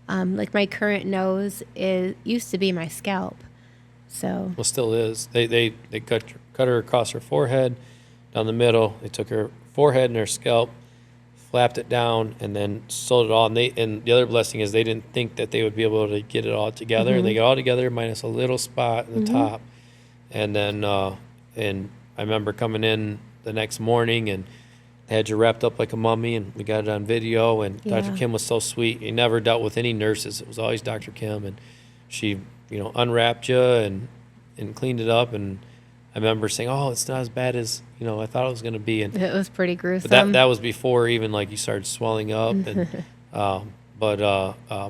my current nose used to be my scalp. So. Well, still is. They cut her across her forehead, down the middle. They took her forehead and her scalp, flapped it down, and then sewed it all. And the other blessing is they didn't think that they would be able to get it all together. They got it all together minus a little spot in the top. And then and I remember coming in the next morning and they had you wrapped up like a mummy, and we got it on video. And Dr. Kim was so sweet. He never dealt with any nurses. It was always Dr. Kim, and she unwrapped you and cleaned it up. And I remember saying, oh, it's not as bad as, I thought it was going to be. And it was pretty gruesome. But that was before even you started swelling up. And,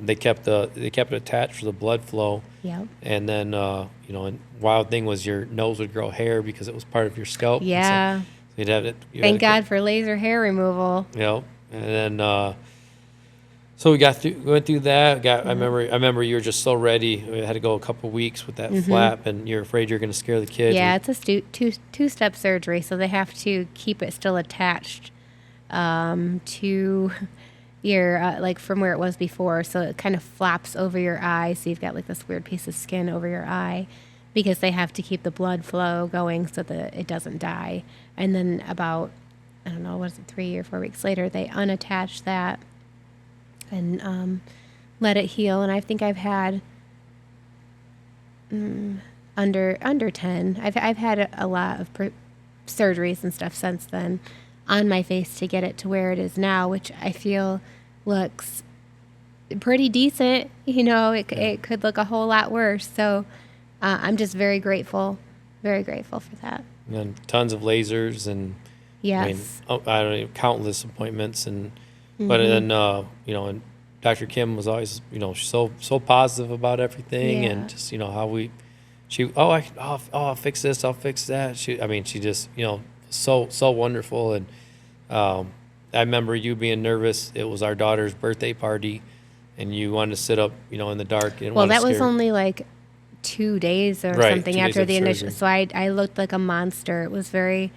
they kept it attached for the blood flow. Yep. And then, and wild thing was your nose would grow hair because it was part of your scalp. Yeah. So you'd have it. Thank God for laser hair removal. And then, so we went through that. I remember you were just so ready. We had to go a couple weeks with that flap, and you're afraid you're going to scare the kids. Yeah, it's a two-step surgery, so they have to keep it still attached to your from where it was before. So it kind of flaps over your eye, so you've got this weird piece of skin over your eye, because they have to keep the blood flow going so that it doesn't die. And then about 3 or 4 weeks later, they unattach that and let it heal. And I think I've had under 10. I've had a lot of surgeries and stuff since then on my face to get it to where it is now, which I feel looks pretty decent. It could look a whole lot worse. So I'm just very grateful for that. And then tons of lasers and Yes. I don't know, countless appointments but then and Dr. Kim was always so positive about everything Yeah. and just I'll fix this, I'll fix that. She just so wonderful. And I remember you being nervous. It was our daughter's birthday party, and you wanted to sit up in the dark. Well, that was only like 2 days or Right, something 2 days after the after initial. surgery. So I looked like a monster. It was very,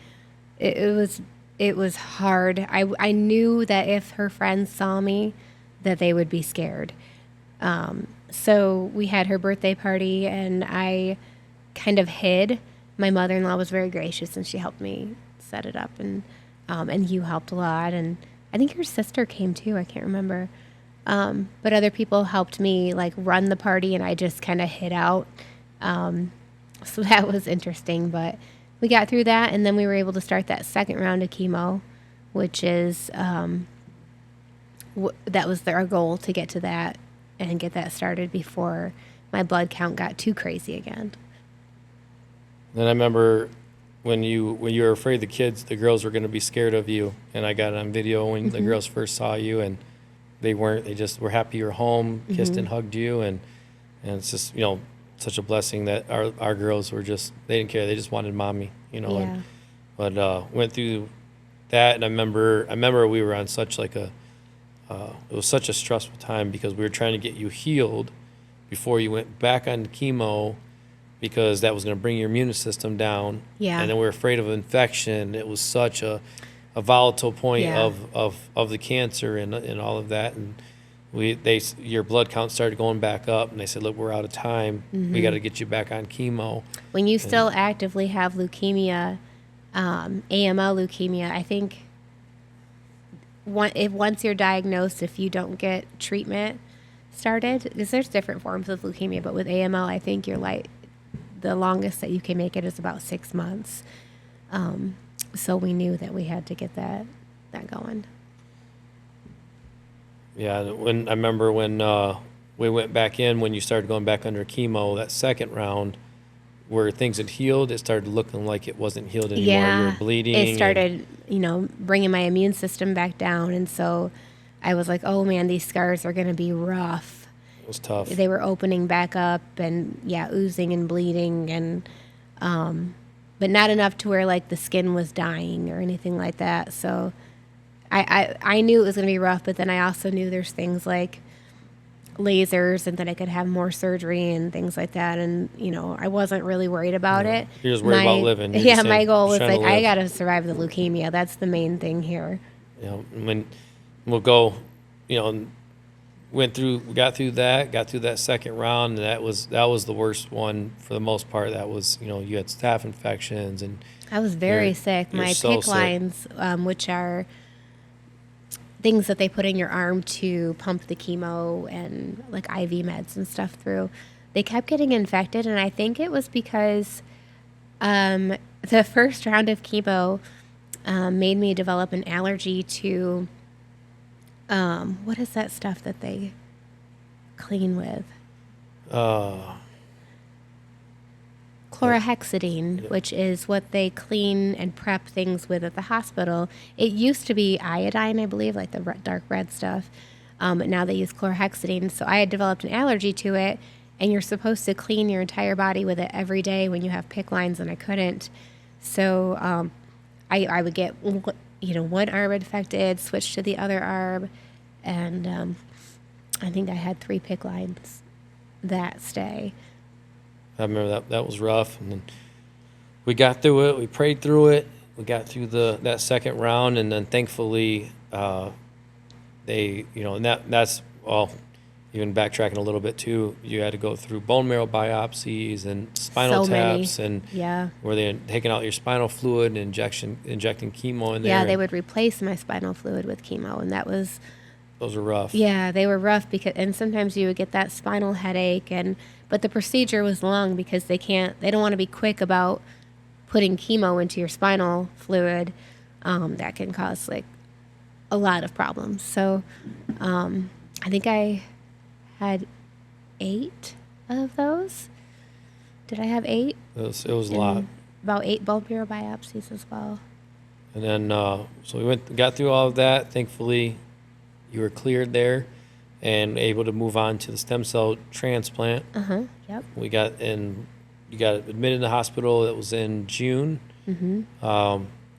it was hard. I knew that if her friends saw me, that they would be scared. So we had her birthday party, and I kind of hid. My mother-in-law was very gracious, and she helped me set it up, and you helped a lot, and I think your sister came too. I can't remember. But other people helped me like run the party, and I just kind of hid out. So that was interesting, but we got through that, and then we were able to start that second round of chemo, which is that was our goal, to get to that and get that started before my blood count got too crazy again. Then I remember when you were afraid the girls were going to be scared of you, and I got it on video when the girls first saw you, and they weren't. They just were happy you were home, kissed and hugged you, and it's just such a blessing that our girls were just, they didn't care. They just wanted mommy, Yeah. But went through that, and I remember we were on such like it was such a stressful time because we were trying to get you healed before you went back on chemo, because that was going to bring your immune system down. Yeah. And then we were afraid of infection. It was such a volatile point of the cancer and all of that. And your blood count started going back up, and they said, look, we're out of time. We got to get you back on chemo. When you still actively have leukemia, AML leukemia, I think once you're diagnosed, if you don't get treatment started, because there's different forms of leukemia, but with AML, I think the longest that you can make it is about 6 months. So we knew that we had to get that going. Yeah, I remember when we went back in, when you started going back under chemo, that second round, where things had healed, it started looking like it wasn't healed anymore. Yeah, You were bleeding. it started, bringing my immune system back down, and so I was like, oh man, these scars are going to be rough. It was tough. They were opening back up, and oozing and bleeding, and but not enough to where like the skin was dying or anything like that. So I knew it was going to be rough, but then I also knew there's things like lasers, and that I could have more surgery and things like that. And, I wasn't really worried about it. You're just worried about living. You're just my goal was trying to like, I live. got to survive the leukemia. That's the main thing here. When we'll go, we got through that second round, and that was the worst one for the most part. That was, you had staph infections, and I was very sick. My so PICC sick. lines, which are things that they put in your arm to pump the chemo and like IV meds and stuff through, they kept getting infected. And I think it was because the first round of chemo made me develop an allergy to, what is that stuff that they clean with? Chlorhexidine, which is what they clean and prep things with at the hospital. It used to be iodine, I believe, like the dark red stuff. But now they use chlorhexidine. So I had developed an allergy to it, and you're supposed to clean your entire body with it every day when you have PICC lines, and I couldn't. So I would get one arm infected, switch to the other arm, and I think I had 3 PICC lines that stay. I remember that was rough, and then we got through it. We prayed through it. We got through that second round, and then thankfully, they, and that's even backtracking a little bit too. You had to go through bone marrow biopsies and spinal taps, and where they're taking out your spinal fluid and injecting chemo in there. Yeah, they would replace my spinal fluid with chemo, and those were rough. Yeah, they were rough and sometimes you would get that spinal headache, but the procedure was long because they don't want to be quick about putting chemo into your spinal fluid. That can cause like a lot of problems. So I think I had 8 of those. Did I have 8? It was a lot. about 8 bone marrow biopsies as well. And then, so we got through all of that. Thankfully, you were cleared there and able to move on to the stem cell transplant. Yep. You got admitted in the hospital. That was in June. And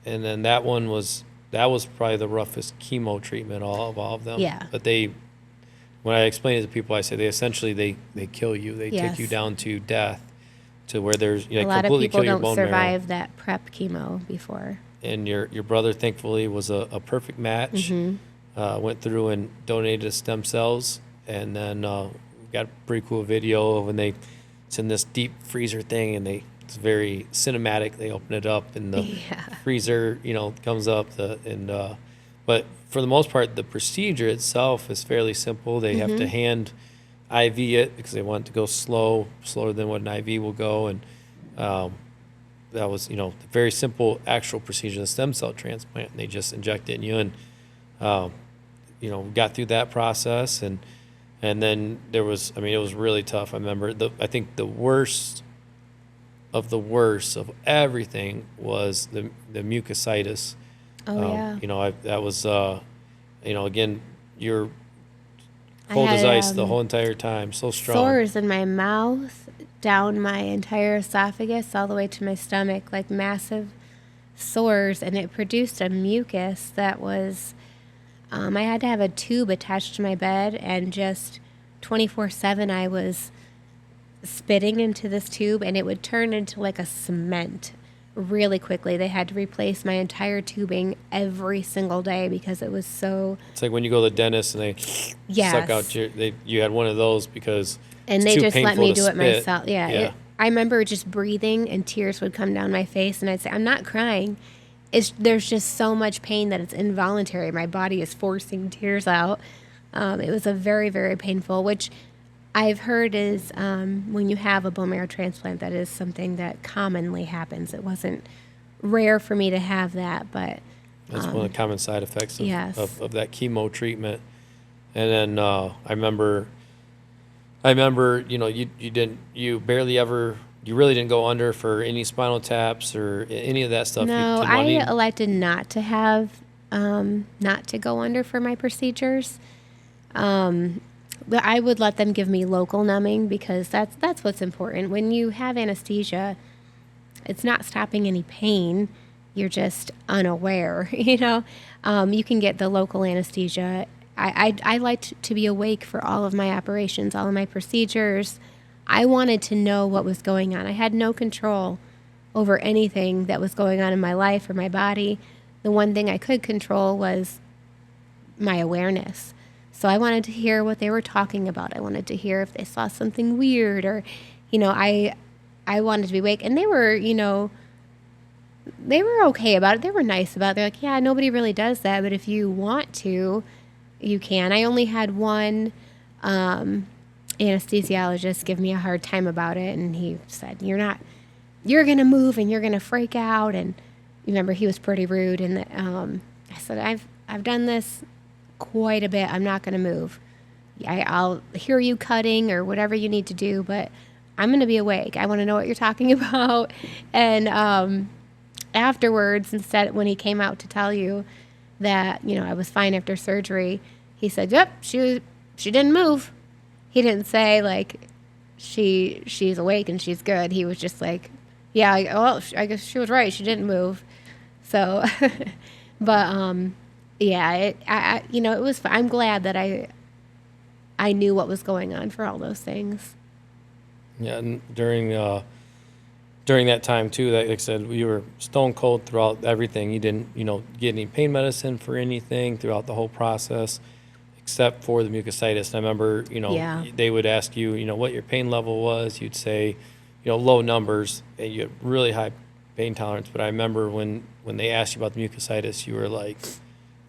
then that was probably the roughest chemo treatment of all of them. Yeah. But when I explain it to people, I say they kill you. They Yes. take you down to death, to where there's A lot of completely people kill your don't bone marrow. survive that prep chemo before. And your brother, thankfully, was a perfect match. Went through and donated stem cells, and then got a pretty cool video of when it's in this deep freezer thing, and it's very cinematic. They open it up, and the freezer, comes up. But for the most part, the procedure itself is fairly simple. They have to hand IV it because they want it to go slower than what an IV will go, and that was, a very simple actual procedure, the stem cell transplant. And they just inject it in you, and got through that process, and then it was really tough. I remember I think the worst of everything was the mucositis. Yeah. That was again, you're cold as ice the whole entire time, so strong. Sores in my mouth, down my entire esophagus, all the way to my stomach, like massive sores, and it produced a mucus that was, I had to have a tube attached to my bed, and just 24/7 I was spitting into this tube, and it would turn into like a cement really quickly. They had to replace my entire tubing every single day because it was so. It's like when you go to the dentist and they suck out you had one of those because and it's they too just let painful me to do it spit. myself. Yeah. I remember just breathing and tears would come down my face, and I'd say, I'm not crying. There's just so much pain that it's involuntary. My body is forcing tears out. It was a very, very painful, which I've heard is when you have a bone marrow transplant, that is something that commonly happens. It wasn't rare for me to have that, but that's one of the common side effects Yes. of that chemo treatment. And then I remember, you really didn't go under for any spinal taps or any of that stuff. no, I elected not to have, not to go under for my procedures. But I would let them give me local numbing because that's what's important. When you have anesthesia, it's not stopping any pain. You're just unaware, You can get the local anesthesia. I liked to be awake for all of my operations, all of my procedures. I wanted to know what was going on. I had no control over anything that was going on in my life or my body. The one thing I could control was my awareness. So I wanted to hear what they were talking about. I wanted to hear if they saw something weird or, I wanted to be awake. And they were, they were okay about it. They were nice about it. They're like, yeah, nobody really does that. But if you want to, you can. I only had one anesthesiologist give me a hard time about it. And he said, you're going to move and you're going to freak out. And remember, he was pretty rude. And I said, I've done this quite a bit. I'm not going to move. I'll hear you cutting or whatever you need to do, but I'm going to be awake. I want to know what you're talking about. And afterwards, instead, when he came out to tell you that, I was fine after surgery, he said, yep, she didn't move. He didn't say, like, she's awake and she's good. He was just like, yeah, well, I guess she was right. She didn't move. So, but, yeah, it was. I'm glad that I knew what was going on for all those things. Yeah, and during that time too, like I said, you were stone cold throughout everything. You didn't, get any pain medicine for anything throughout the whole process, except for the mucositis. And I remember, they would ask you, what your pain level was. You'd say, low numbers, and you had really high pain tolerance. But I remember when they asked you about the mucositis, you were like.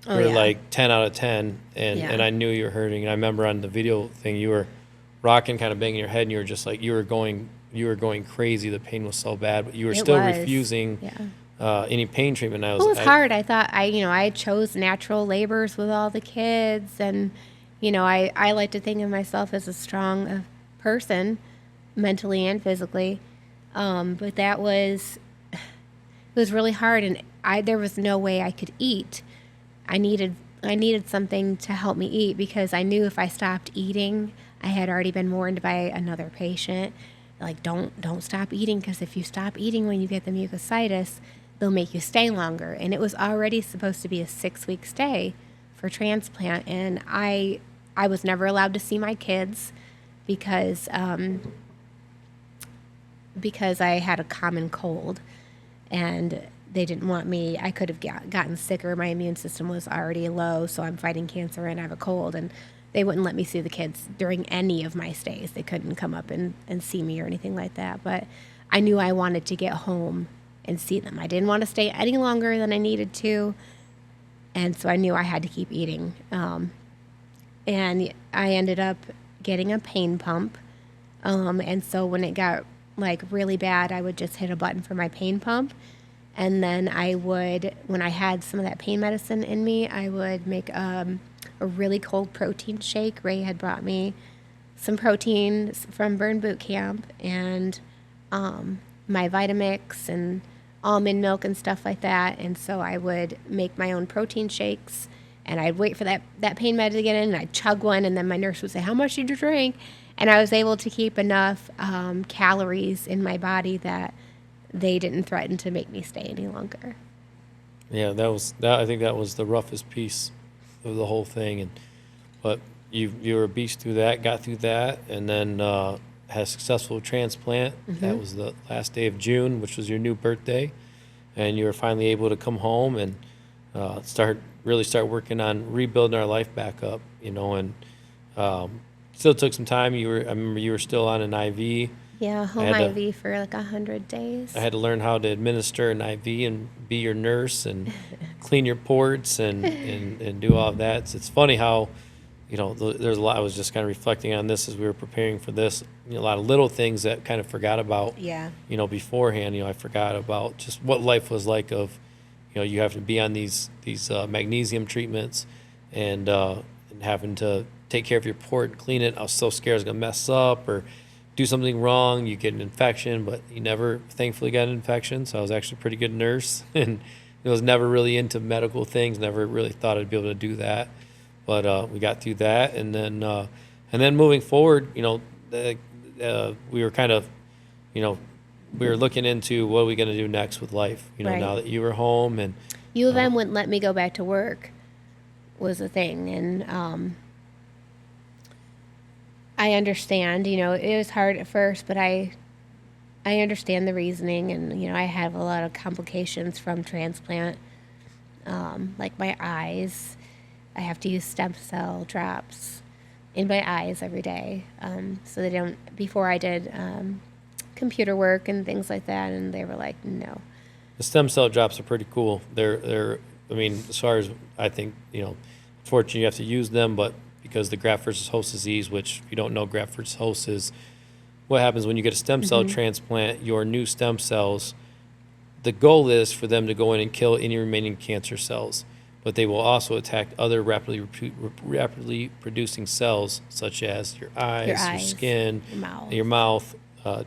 Like 10 out of 10, and I knew you were hurting. And I remember on the video thing, you were rocking, kind of banging your head, and you were just like, you were going crazy. The pain was so bad, but you were still refusing any pain treatment. It was hard. I thought I chose natural labors with all the kids, and I like to think of myself as a strong person, mentally and physically. But that was was really hard, and there was no way I could eat. I needed something to help me eat, because I knew if I stopped eating, I had already been warned by another patient, like, don't stop eating, because if you stop eating when you get the mucositis, they'll make you stay longer. And it was already supposed to be a 6-week stay for transplant, and I was never allowed to see my kids because I had a common cold, and they didn't want me. I could have gotten sicker. My immune system was already low, so I'm fighting cancer and I have a cold, and they wouldn't let me see the kids during any of my stays. They couldn't come up and see me or anything like that. But I knew I wanted to get home and see them. I didn't want to stay any longer than I needed to, and so I knew I had to keep eating. And I ended up getting a pain pump, and so when it got like really bad, I would just hit a button for my pain pump, and then I would, when I had some of that pain medicine in me, I would make a really cold protein shake. Ray had brought me some protein from Burn Boot Camp, and my Vitamix and almond milk and stuff like that. And so I would make my own protein shakes, and I'd wait for that pain med to get in, and I'd chug one, and then my nurse would say, "How much did you drink?" And I was able to keep enough calories in my body that they didn't threaten to make me stay any longer. Yeah, I think that was the roughest piece of the whole thing, but you were a beast through that, got through that, and then had a successful transplant. That was the last day of June, which was your new birthday, and you were finally able to come home and start working on rebuilding our life back up, and still took some time. I remember you were still on an IV. Yeah, home IV for like 100 days. I had to learn how to administer an IV and be your nurse and clean your ports and do all of that. It's funny how, there's a lot. I was just kind of reflecting on this as we were preparing for this. A lot of little things that kind of forgot about. Yeah. Beforehand, I forgot about just what life was like of, you have to be on these magnesium treatments and having to take care of your port and clean it. I was so scared I was going to mess up or do something wrong. You get an infection, but you never, thankfully, got an infection. So I was actually a pretty good nurse, and I was never really into medical things. Never really thought I'd be able to do that, but we got through that, and then moving forward, we were kind of, we were looking into what are we going to do next with life. Right. Now that you were home, and U of M wouldn't let me go back to work, was a thing, and I understand, it was hard at first, but I understand the reasoning, and, I have a lot of complications from transplant, like my eyes. I have to use stem cell drops in my eyes every day, so they don't, before I did computer work and things like that, and they were like, no. The stem cell drops are pretty cool. They're as far as I think, unfortunately you have to use them, but because the graft versus host disease, which if you don't know, graft versus host is what happens when you get a stem cell transplant. Your new stem cells, the goal is for them to go in and kill any remaining cancer cells, but they will also attack other rapidly producing cells, such as your eyes, your skin, your mouth,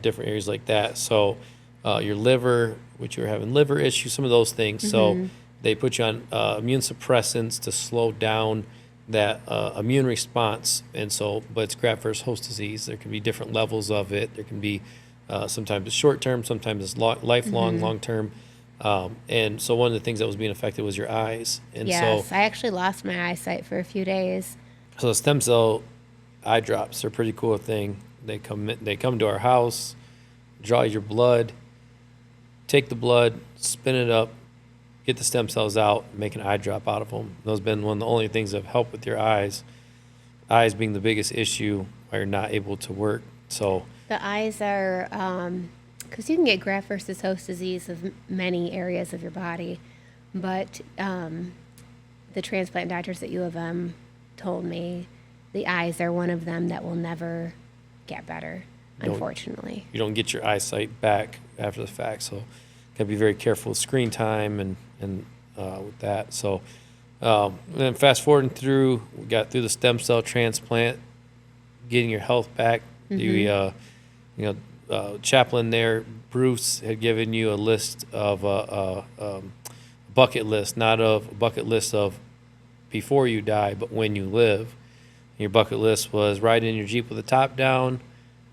different areas like that. So your liver, which you're having liver issues, some of those things. So they put you on immune suppressants to slow down that immune response, and so, but it's graft versus host disease. There can be different levels of it. There can be sometimes it's short term, sometimes it's lifelong, long term. And so one of the things that was being affected was your eyes. And yes, so I actually lost my eyesight for a few days. So the stem cell eye drops are a pretty cool thing. They come to our house, draw your blood, take the blood, spin it up, get the stem cells out, make an eye drop out of them. Those have been one of the only things that have helped with your eyes. Eyes being the biggest issue why you're not able to work. So the eyes are, because you can get graft versus host disease of many areas of your body, but the transplant doctors at U of M told me the eyes are one of them that will never get better, unfortunately. You don't get your eyesight back after the fact, so got to be very careful with screen time and with that. So then fast forwarding through, we got through the stem cell transplant, getting your health back. The chaplain there Bruce had given you a list of a bucket list, not of a bucket list of before you die, but when you live. Your bucket list was riding in your Jeep with the top down,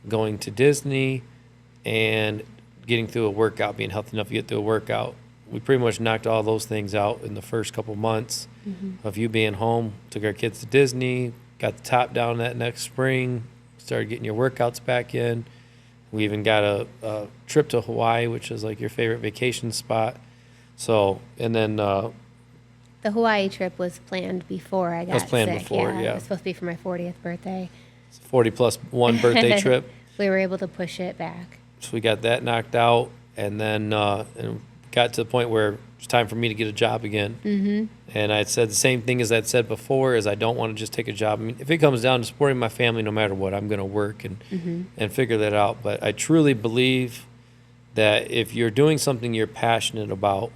going to Disney, and getting through a workout, being healthy enough to get through a workout. We pretty much knocked all those things out in the first couple months of you being home. Took our kids to Disney, got the top down that next spring, started getting your workouts back in. We even got a trip to Hawaii, which is like your favorite vacation spot. So, and then The Hawaii trip was planned before I got was planned sick. before, It yeah. was supposed to be for my 40th birthday. 40+1 birthday trip. We were able to push it back. So we got that knocked out, and then and got to the point where it was time for me to get a job again. Mm-hmm. And I had said the same thing as I'd said before, is I don't want to just take a job. I mean, if it comes down to supporting my family, no matter what, I'm going to work and figure that out. But I truly believe that if you're doing something you're passionate about,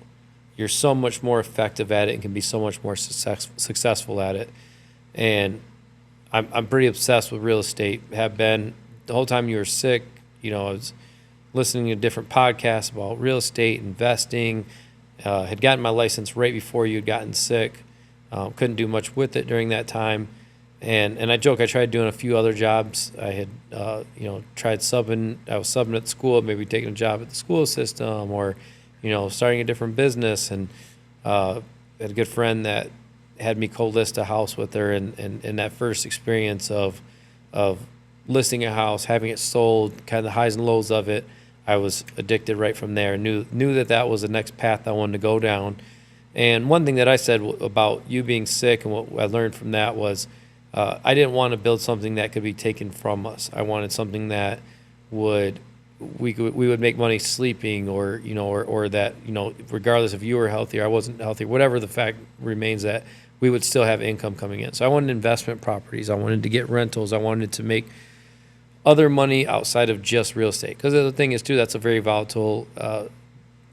you're so much more effective at it and can be so much more successful at it. And I'm pretty obsessed with real estate. Have been the whole time you were sick. You know, I was listening to different podcasts about real estate, investing. Had gotten my license right before you had gotten sick. Couldn't do much with it during that time. And I joke, I tried doing a few other jobs. I had, tried subbing. I was subbing at school, maybe taking a job at the school system or, starting a different business. And had a good friend that had me co-list a house with her. And that first experience of listing a house, having it sold, kind of the highs and lows of it, I was addicted right from there. Knew that was the next path I wanted to go down. And one thing that I said about you being sick and what I learned from that was I didn't want to build something that could be taken from us. I wanted something that we would make money sleeping, or that regardless if you were healthy or I wasn't healthy, whatever the fact remains, that we would still have income coming in. So I wanted investment properties. I wanted to get rentals. I wanted to make other money outside of just real estate. Because the thing is, too, that's a very volatile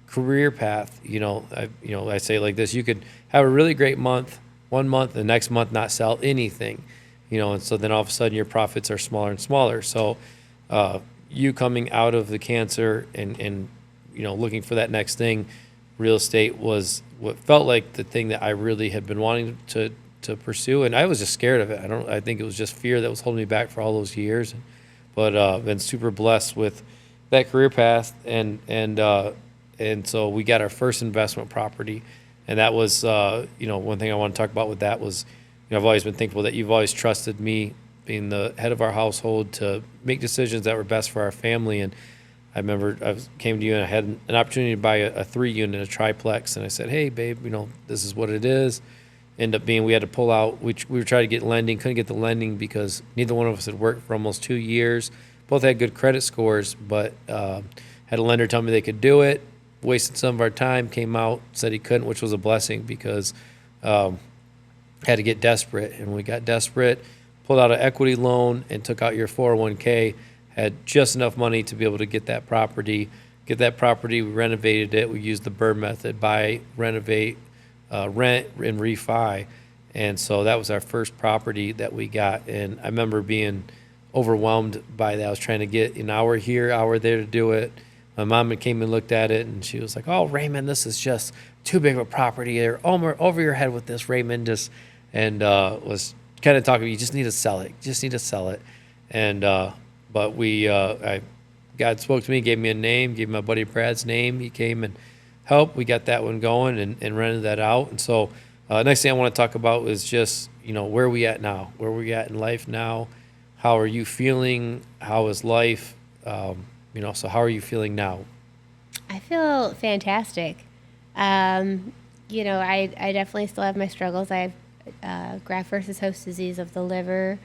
career path. I say it like this: you could have a really great month, 1 month, the next month not sell anything, and so then all of a sudden your profits are smaller and smaller. So you coming out of the cancer and looking for that next thing, real estate was what felt like the thing that I really had been wanting to pursue, and I was just scared of it. I think it was just fear that was holding me back for all those years. But been super blessed with that career path, and so we got our first investment property, and that was one thing I want to talk about with that was I've always been thankful that you've always trusted me, being the head of our household, to make decisions that were best for our family. And I remember I came to you and I had an opportunity to buy a 3-unit, a triplex, and I said, hey babe, this is what it is. Ended up being we had to pull out. We were trying to get lending, couldn't get the lending because neither one of us had worked for almost 2 years. Both had good credit scores, but had a lender tell me they could do it. Wasted some of our time, came out, said he couldn't, which was a blessing because had to get desperate. And when we got desperate, pulled out an equity loan and took out your 401k, had just enough money to be able to get that property. We renovated it. We used the BRRRR method: buy, renovate, rent, and refi. And so that was our first property that we got. And I remember being overwhelmed by that. I was trying to get an hour here, hour there to do it. My mom came and looked at it, and she was like, oh, Raymond, this is just too big of a property. You're over your head with this, Raymond. And was kind of talking, you just need to sell it. And but God spoke to me, gave me a name, gave my buddy Brad's name. He came and helped. We got that one going and rented that out. And so next thing I want to talk about is just, where are we at now? Where are we at in life now? How are you feeling? How is life? So how are you feeling now? I feel fantastic. I definitely still have my struggles. I have graft versus host disease of the liver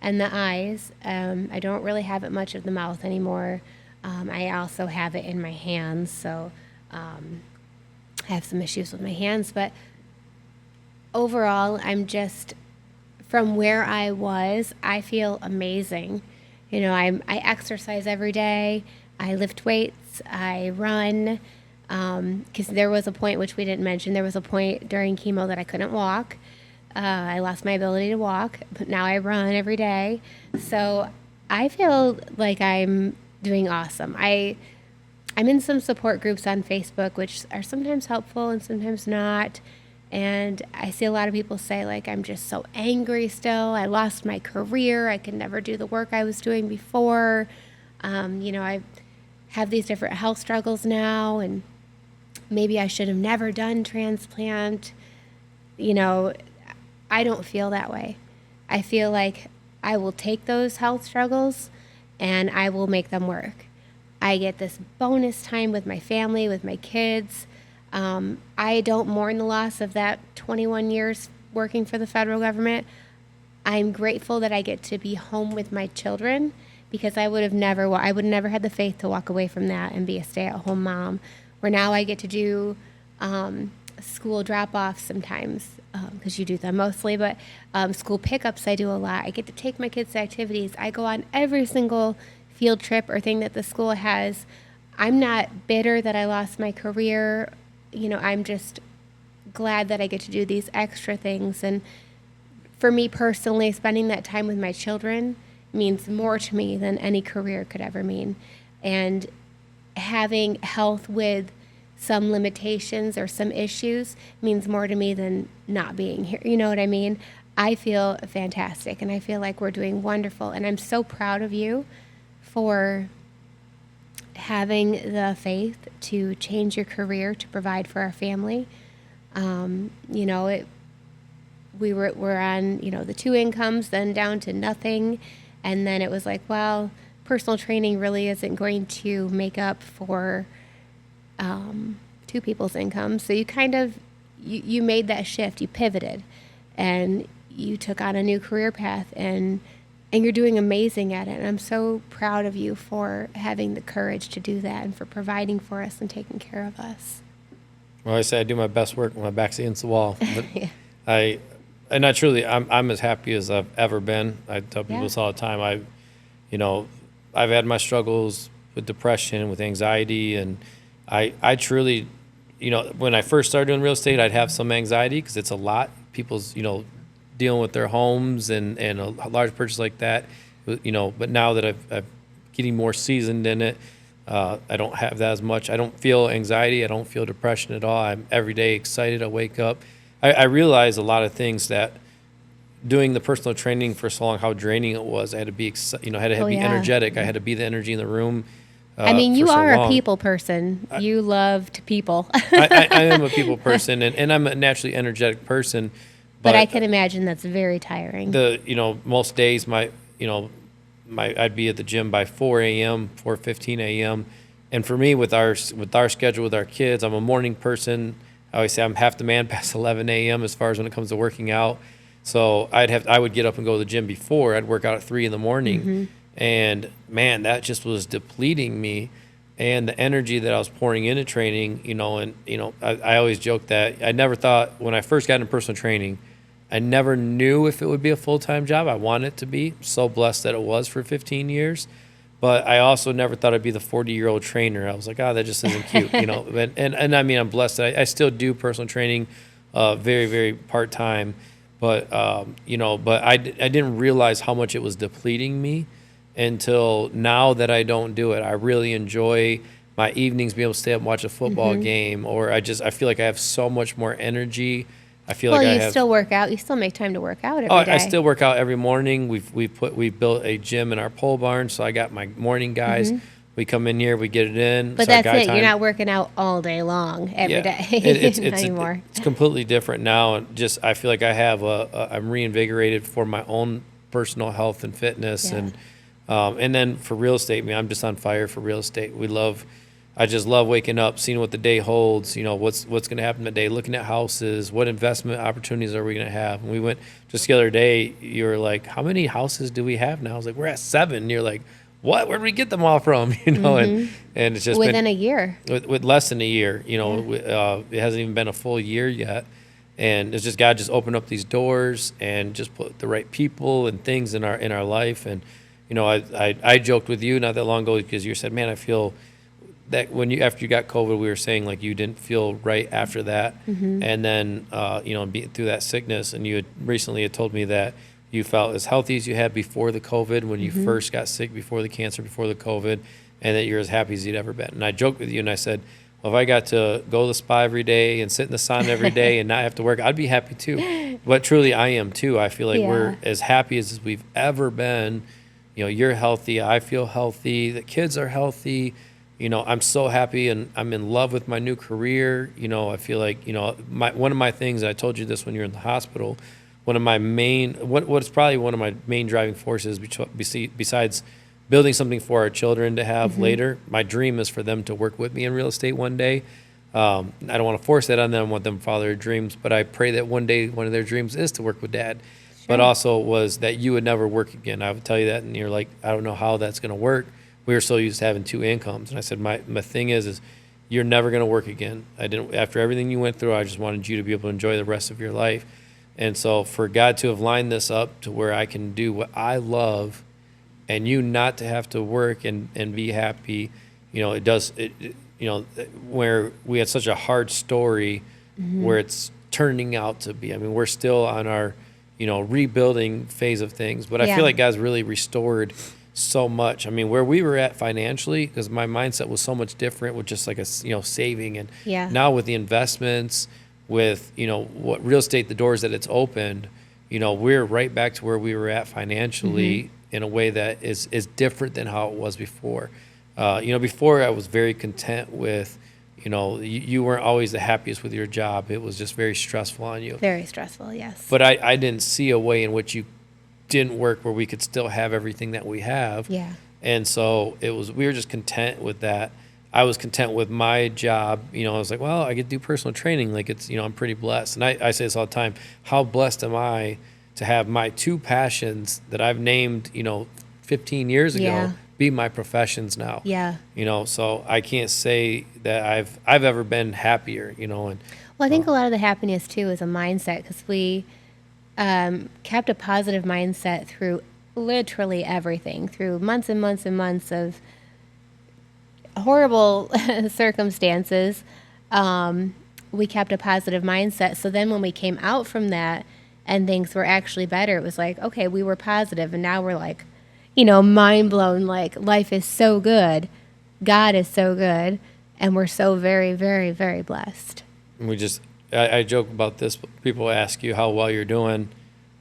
and the eyes. I don't really have it much of the mouth anymore. I also have it in my hands, so I have some issues with my hands. But overall, I'm just, from where I was, I feel amazing. I exercise every day. I lift weights. I run. Because there was a point, which we didn't mention, there was a point during chemo that I couldn't walk. I lost my ability to walk, but now I run every day. So I feel like I'm doing awesome. I I'm in some support groups on Facebook, which are sometimes helpful and sometimes not. And I see a lot of people say, like, I'm just so angry still. I lost my career. I can never do the work I was doing before. I have these different health struggles now, and maybe I should have never done transplant. I don't feel that way. I feel like I will take those health struggles and I will make them work. I get this bonus time with my family, with my kids. I don't mourn the loss of that 21 years working for the federal government. I'm grateful that I get to be home with my children, because I would have never had the faith to walk away from that and be a stay-at-home mom, where now I get to do school drop-offs sometimes, because you do them mostly, but school pickups I do a lot. I get to take my kids to activities. I go on every single field trip or thing that the school has. I'm not bitter that I lost my career. I'm just glad that I get to do these extra things. And for me personally, spending that time with my children means more to me than any career could ever mean. And having health with some limitations or some issues means more to me than not being here. You know what I mean? I feel fantastic, and I feel like we're doing wonderful. And I'm so proud of you for having the faith to change your career to provide for our family. We're on, the 2 incomes, then down to nothing. And then it was like, well, personal training really isn't going to make up for 2 people's income. So you kind of, you made that shift, you pivoted, and you took on a new career path, and you're doing amazing at it. And I'm so proud of you for having the courage to do that and for providing for us and taking care of us. Well, I say I do my best work when my back's against the wall. But Yeah. I'm as happy as I've ever been. I tell people this all the time. I've had my struggles with depression, with anxiety, and I truly, when I first started doing real estate, I'd have some anxiety because it's a lot. People's, dealing with their homes and a large purchase like that, but now that I'm getting more seasoned in it, I don't have that as much. I don't feel anxiety. I don't feel depression at all. I'm every day excited. I wake up. I realize a lot of things that doing the personal training for so long, how draining it was. I had to be, be energetic. I had to be the energy in the room. You are a people person. You loved people. I am a people person, and I'm a naturally energetic person. But I can imagine that's very tiring. Most days I'd be at the gym by 4 a.m., 4:15 a.m. And for me, with our schedule with our kids, I'm a morning person. I always say I'm half the man past 11 a.m. as far as when it comes to working out. So I would get up and go to the gym before. I'd work out at 3 in the morning. Mm-hmm. And man, that just was depleting me. And the energy that I was pouring into training, I always joke that I never thought when I first got into personal training, I never knew if it would be a full-time job. I wanted it to be. So blessed that it was for 15 years. But I also never thought I'd be the 40-year-old trainer. I was like, that just isn't cute, And I mean, I'm blessed that I still do personal training very, very part-time. But, but I didn't realize how much it was depleting me until now that I don't do it. I really enjoy my evenings being able to stay up and watch a football game, or I feel like I have so much more energy. I feel like you still work out. You still make time to work out every day. I still work out every morning. We've built a gym in our pole barn, so I got my morning guys. Mm-hmm. We come in here, we get it in. But that's it. You're not working out all day long every day anymore. It's completely different now, and I feel like I have I'm reinvigorated for my own personal health and fitness, and then for real estate, I'm just on fire for real estate. I just love waking up, seeing what the day holds, what's going to happen today, looking at houses, what investment opportunities are we going to have. And we went just the other day, you were like, how many houses do we have now? I was like, we're at 7. And you're like, what? Where did we get them all from? And it's just within a year. With less than a year, it hasn't even been a full year yet. And it's just God just opened up these doors and just put the right people and things in our life. And, I joked with you not that long ago because you said, man, I feel that after you got COVID, we were saying like you didn't feel right after that, and then through that sickness, and you had recently told me that you felt as healthy as you had before the COVID when you first got sick, before the cancer, before the COVID, and that you're as happy as you'd ever been. And I joked with you and I said, well, if I got to go to the spa every day and sit in the sun every day and not have to work, I'd be happy too. But truly, I am too. I feel like we're as happy as we've ever been. You know, you're healthy. I feel healthy. The kids are healthy. You know, I'm so happy and I'm in love with my new career. You know, I feel like, you know, one of my things, and I told you this when you were in the hospital, one of my main, what's probably one of my main driving forces besides building something for our children to have later, my dream is for them to work with me in real estate one day. I don't want to force that on them. I want them to follow their dreams, but I pray that one day one of their dreams is to work with Dad. Sure. But also was that you would never work again. I would tell you that, and you're like, I don't know how that's going to work. We were so used to having two incomes. And I said, my thing is you're never going to work again. After everything you went through, I just wanted you to be able to enjoy the rest of your life. And so for God to have lined this up to where I can do what I love and you not to have to work and be happy, you know, where we had such a hard story where it's turning out to be. I mean, we're still on our, you know, rebuilding phase of things, but I feel like God's really restored so much. I mean, where we were at financially, because my mindset was so much different with just like saving, and now with the investments, with, you know, what real estate, the doors that it's opened, you know, we're right back to where we were at financially in a way that is different than how it was before. You know, before I was very content with, you know, you weren't always the happiest with your job. It was just very stressful on you. Very stressful, yes. But I didn't see a way in which you didn't work where we could still have everything that we have. Yeah. And so we were just content with that. I was content with my job. You know, I was like, well, I get to do personal training. Like, it's, you know, I'm pretty blessed. And I say this all the time. How blessed am I to have my two passions that I've named, you know, 15 years ago be my professions now. Yeah. You know, so I can't say that I've ever been happier, you know. And well, I think a lot of the happiness too is a mindset, because we kept a positive mindset through literally everything, through months and months and months of horrible circumstances. We kept a positive mindset. So then when we came out from that and things were actually better, it was like, okay, we were positive, and now we're like, you know, mind blown, like life is so good, God is so good, and we're so very, very, very blessed. I joke about this. People ask you how well you're doing.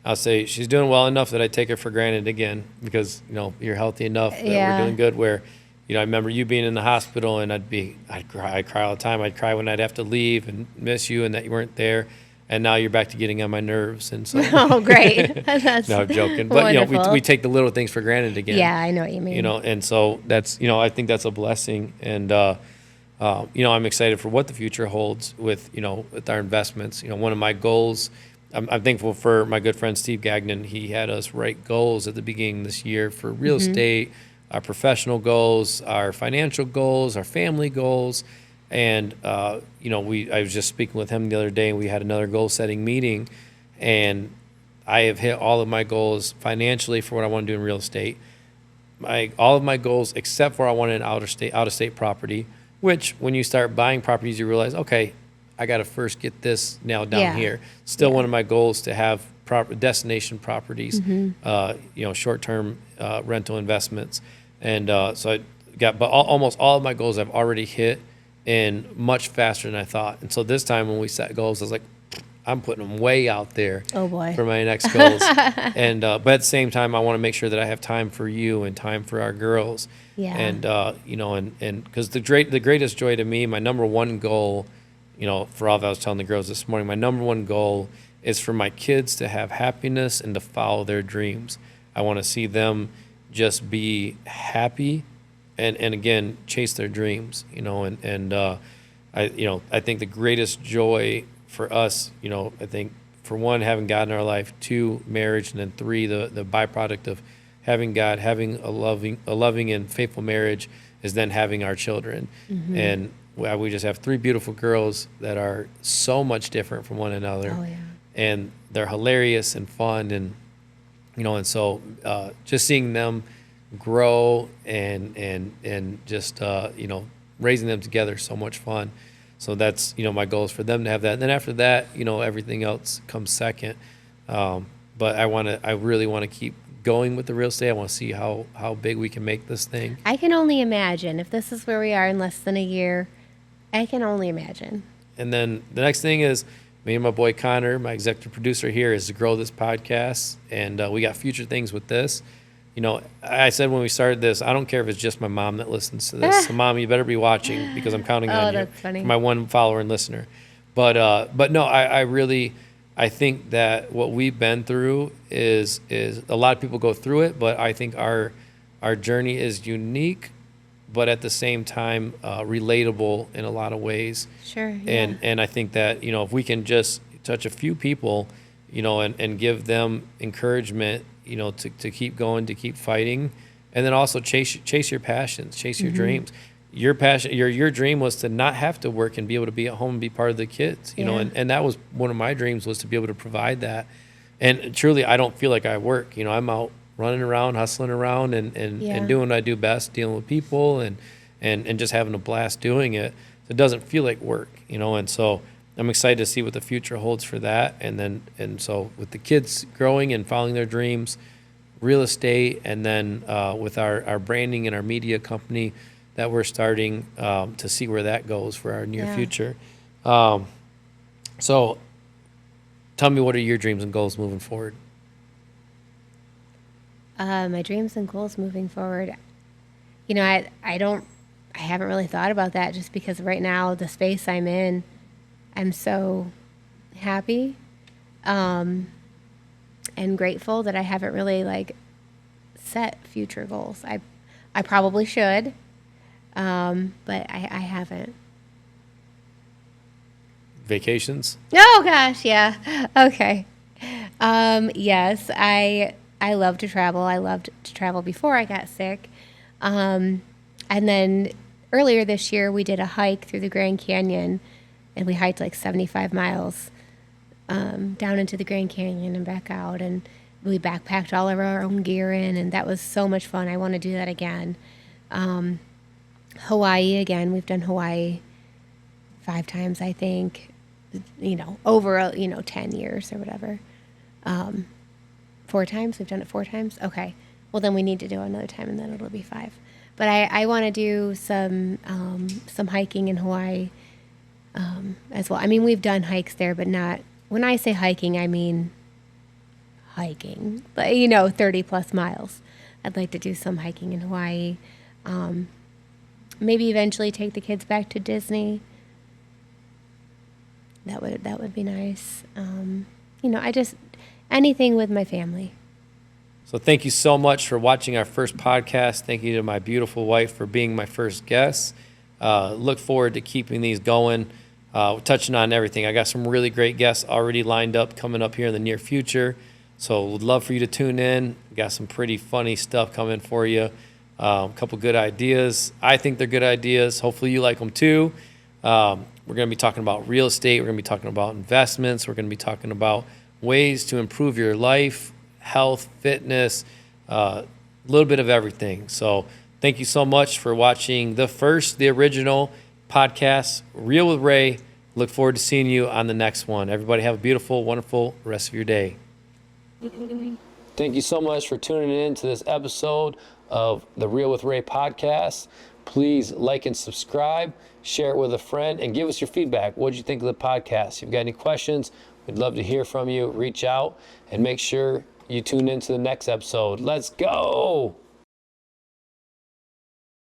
I'll say she's doing well enough that I take it for granted again, because, you know, you're healthy enough that we're doing good. Where, you know, I remember you being in the hospital and I'd cry all the time. I'd cry when I'd have to leave and miss you and that you weren't there. And now you're back to getting on my nerves. And so, oh, great. That's no, I'm joking. But, wonderful. You know, we take the little things for granted again. Yeah, I know what you mean. You know, and so that's, you know, I think that's a blessing. And, you know, I'm excited for what the future holds with, you know, with our investments. You know, one of my goals, I'm thankful for my good friend Steve Gagnon. He had us write goals at the beginning of this year for real estate, our professional goals, our financial goals, our family goals. And, you know, I was just speaking with him the other day, and we had another goal-setting meeting. And I have hit all of my goals financially for what I want to do in real estate. All of my goals, except for I wanted an out-of-state property, which when you start buying properties, you realize, okay, I got to first get this nailed down here. Still one of my goals to have destination properties, you know, short-term rental investments. And so almost all of my goals I've already hit, and much faster than I thought. And so this time when we set goals, I was like, I'm putting them way out there for my next goals. And but at the same time, I want to make sure that I have time for you and time for our girls. Yeah. And you know, and because the greatest joy to me, my number one goal, you know, for all that I was telling the girls this morning, my number one goal is for my kids to have happiness and to follow their dreams. I want to see them just be happy and again, chase their dreams, you know, and I think the greatest joy for us, you know, I think for one, having God in our life, two, marriage, and then three, the byproduct of having God, having a loving and faithful marriage is then having our children. And we just have three beautiful girls that are so much different from one another. Oh, yeah. And they're hilarious and fun, and, you know, and so just seeing them grow and just, you know, raising them together is so much fun. So that's, you know, my goal is for them to have that. And then after that, you know, everything else comes second. But I really want to keep going with the real estate. I want to see how big we can make this thing. I can only imagine if this is where we are in less than a year. I can only imagine. And then the next thing is me and my boy Connor, my executive producer here, is to grow this podcast. And we got future things with this. You know, I said when we started this, I don't care if it's just my mom that listens to this. So, Mom, you better be watching because I'm counting on you. That's funny. My one follower and listener. But no, I think that what we've been through is a lot of people go through it, but I think our journey is unique, but at the same time relatable in a lot of ways. Sure. Yeah. And I think that, you know, if we can just touch a few people, you know, and give them encouragement, you know, to keep going, to keep fighting, and then also chase your passions, chase your dreams. Your passion, your dream was to not have to work and be able to be at home and be part of the kids, you know, and that was one of my dreams, was to be able to provide that. And truly, I don't feel like I work. You know, I'm out running around, hustling around, and doing what I do best, dealing with people and just having a blast doing it. So it doesn't feel like work, you know, and so I'm excited to see what the future holds for that. And so with the kids growing and following their dreams, real estate, and then with our branding and our media company that we're starting, to see where that goes for our near future. So tell me, what are your dreams and goals moving forward? My dreams and goals moving forward. You know, I haven't really thought about that, just because right now the space I'm in, I'm so happy and grateful that I haven't really like set future goals. I probably should, but I haven't. Vacations? Oh gosh, yeah. Okay. Yes, I love to travel. I loved to travel before I got sick. And then earlier this year we did a hike through the Grand Canyon, and we hiked like 75 miles down into the Grand Canyon and back out, and we backpacked all of our own gear in, and that was so much fun. I want to do that again. Hawaii again. We've done Hawaii 5 times, I think, you know, over 10 years or whatever. 4 times. We've done it 4 times. Okay. Well, then we need to do another time, and then it'll be 5. But I want to do some hiking in Hawaii as well. I mean, we've done hikes there, but not, when I say hiking, I mean hiking, but 30 plus miles. I'd like to do some hiking in Hawaii. Maybe eventually take the kids back to Disney. That would be nice. Anything with my family. So thank you so much for watching our first podcast. Thank you to my beautiful wife for being my first guest. Look forward to keeping these going, touching on everything. I got some really great guests already lined up coming up here in the near future. So would love for you to tune in. Got some pretty funny stuff coming for you. A couple good ideas. I think they're good ideas. Hopefully you like them too. We're going to be talking about real estate. We're going to be talking about investments. We're going to be talking about ways to improve your life, health, fitness, a little bit of everything. So thank you so much for watching the original podcast, Real with Ray. Look forward to seeing you on the next one. Everybody have a beautiful, wonderful rest of your day. Thank you so much for tuning in to this episode of the Real with Ray podcast. Please like and subscribe, share it with a friend, and give us your feedback. What did you think of the podcast? If you've got any questions, we'd love to hear from you. Reach out and make sure you tune into the next episode. Let's go.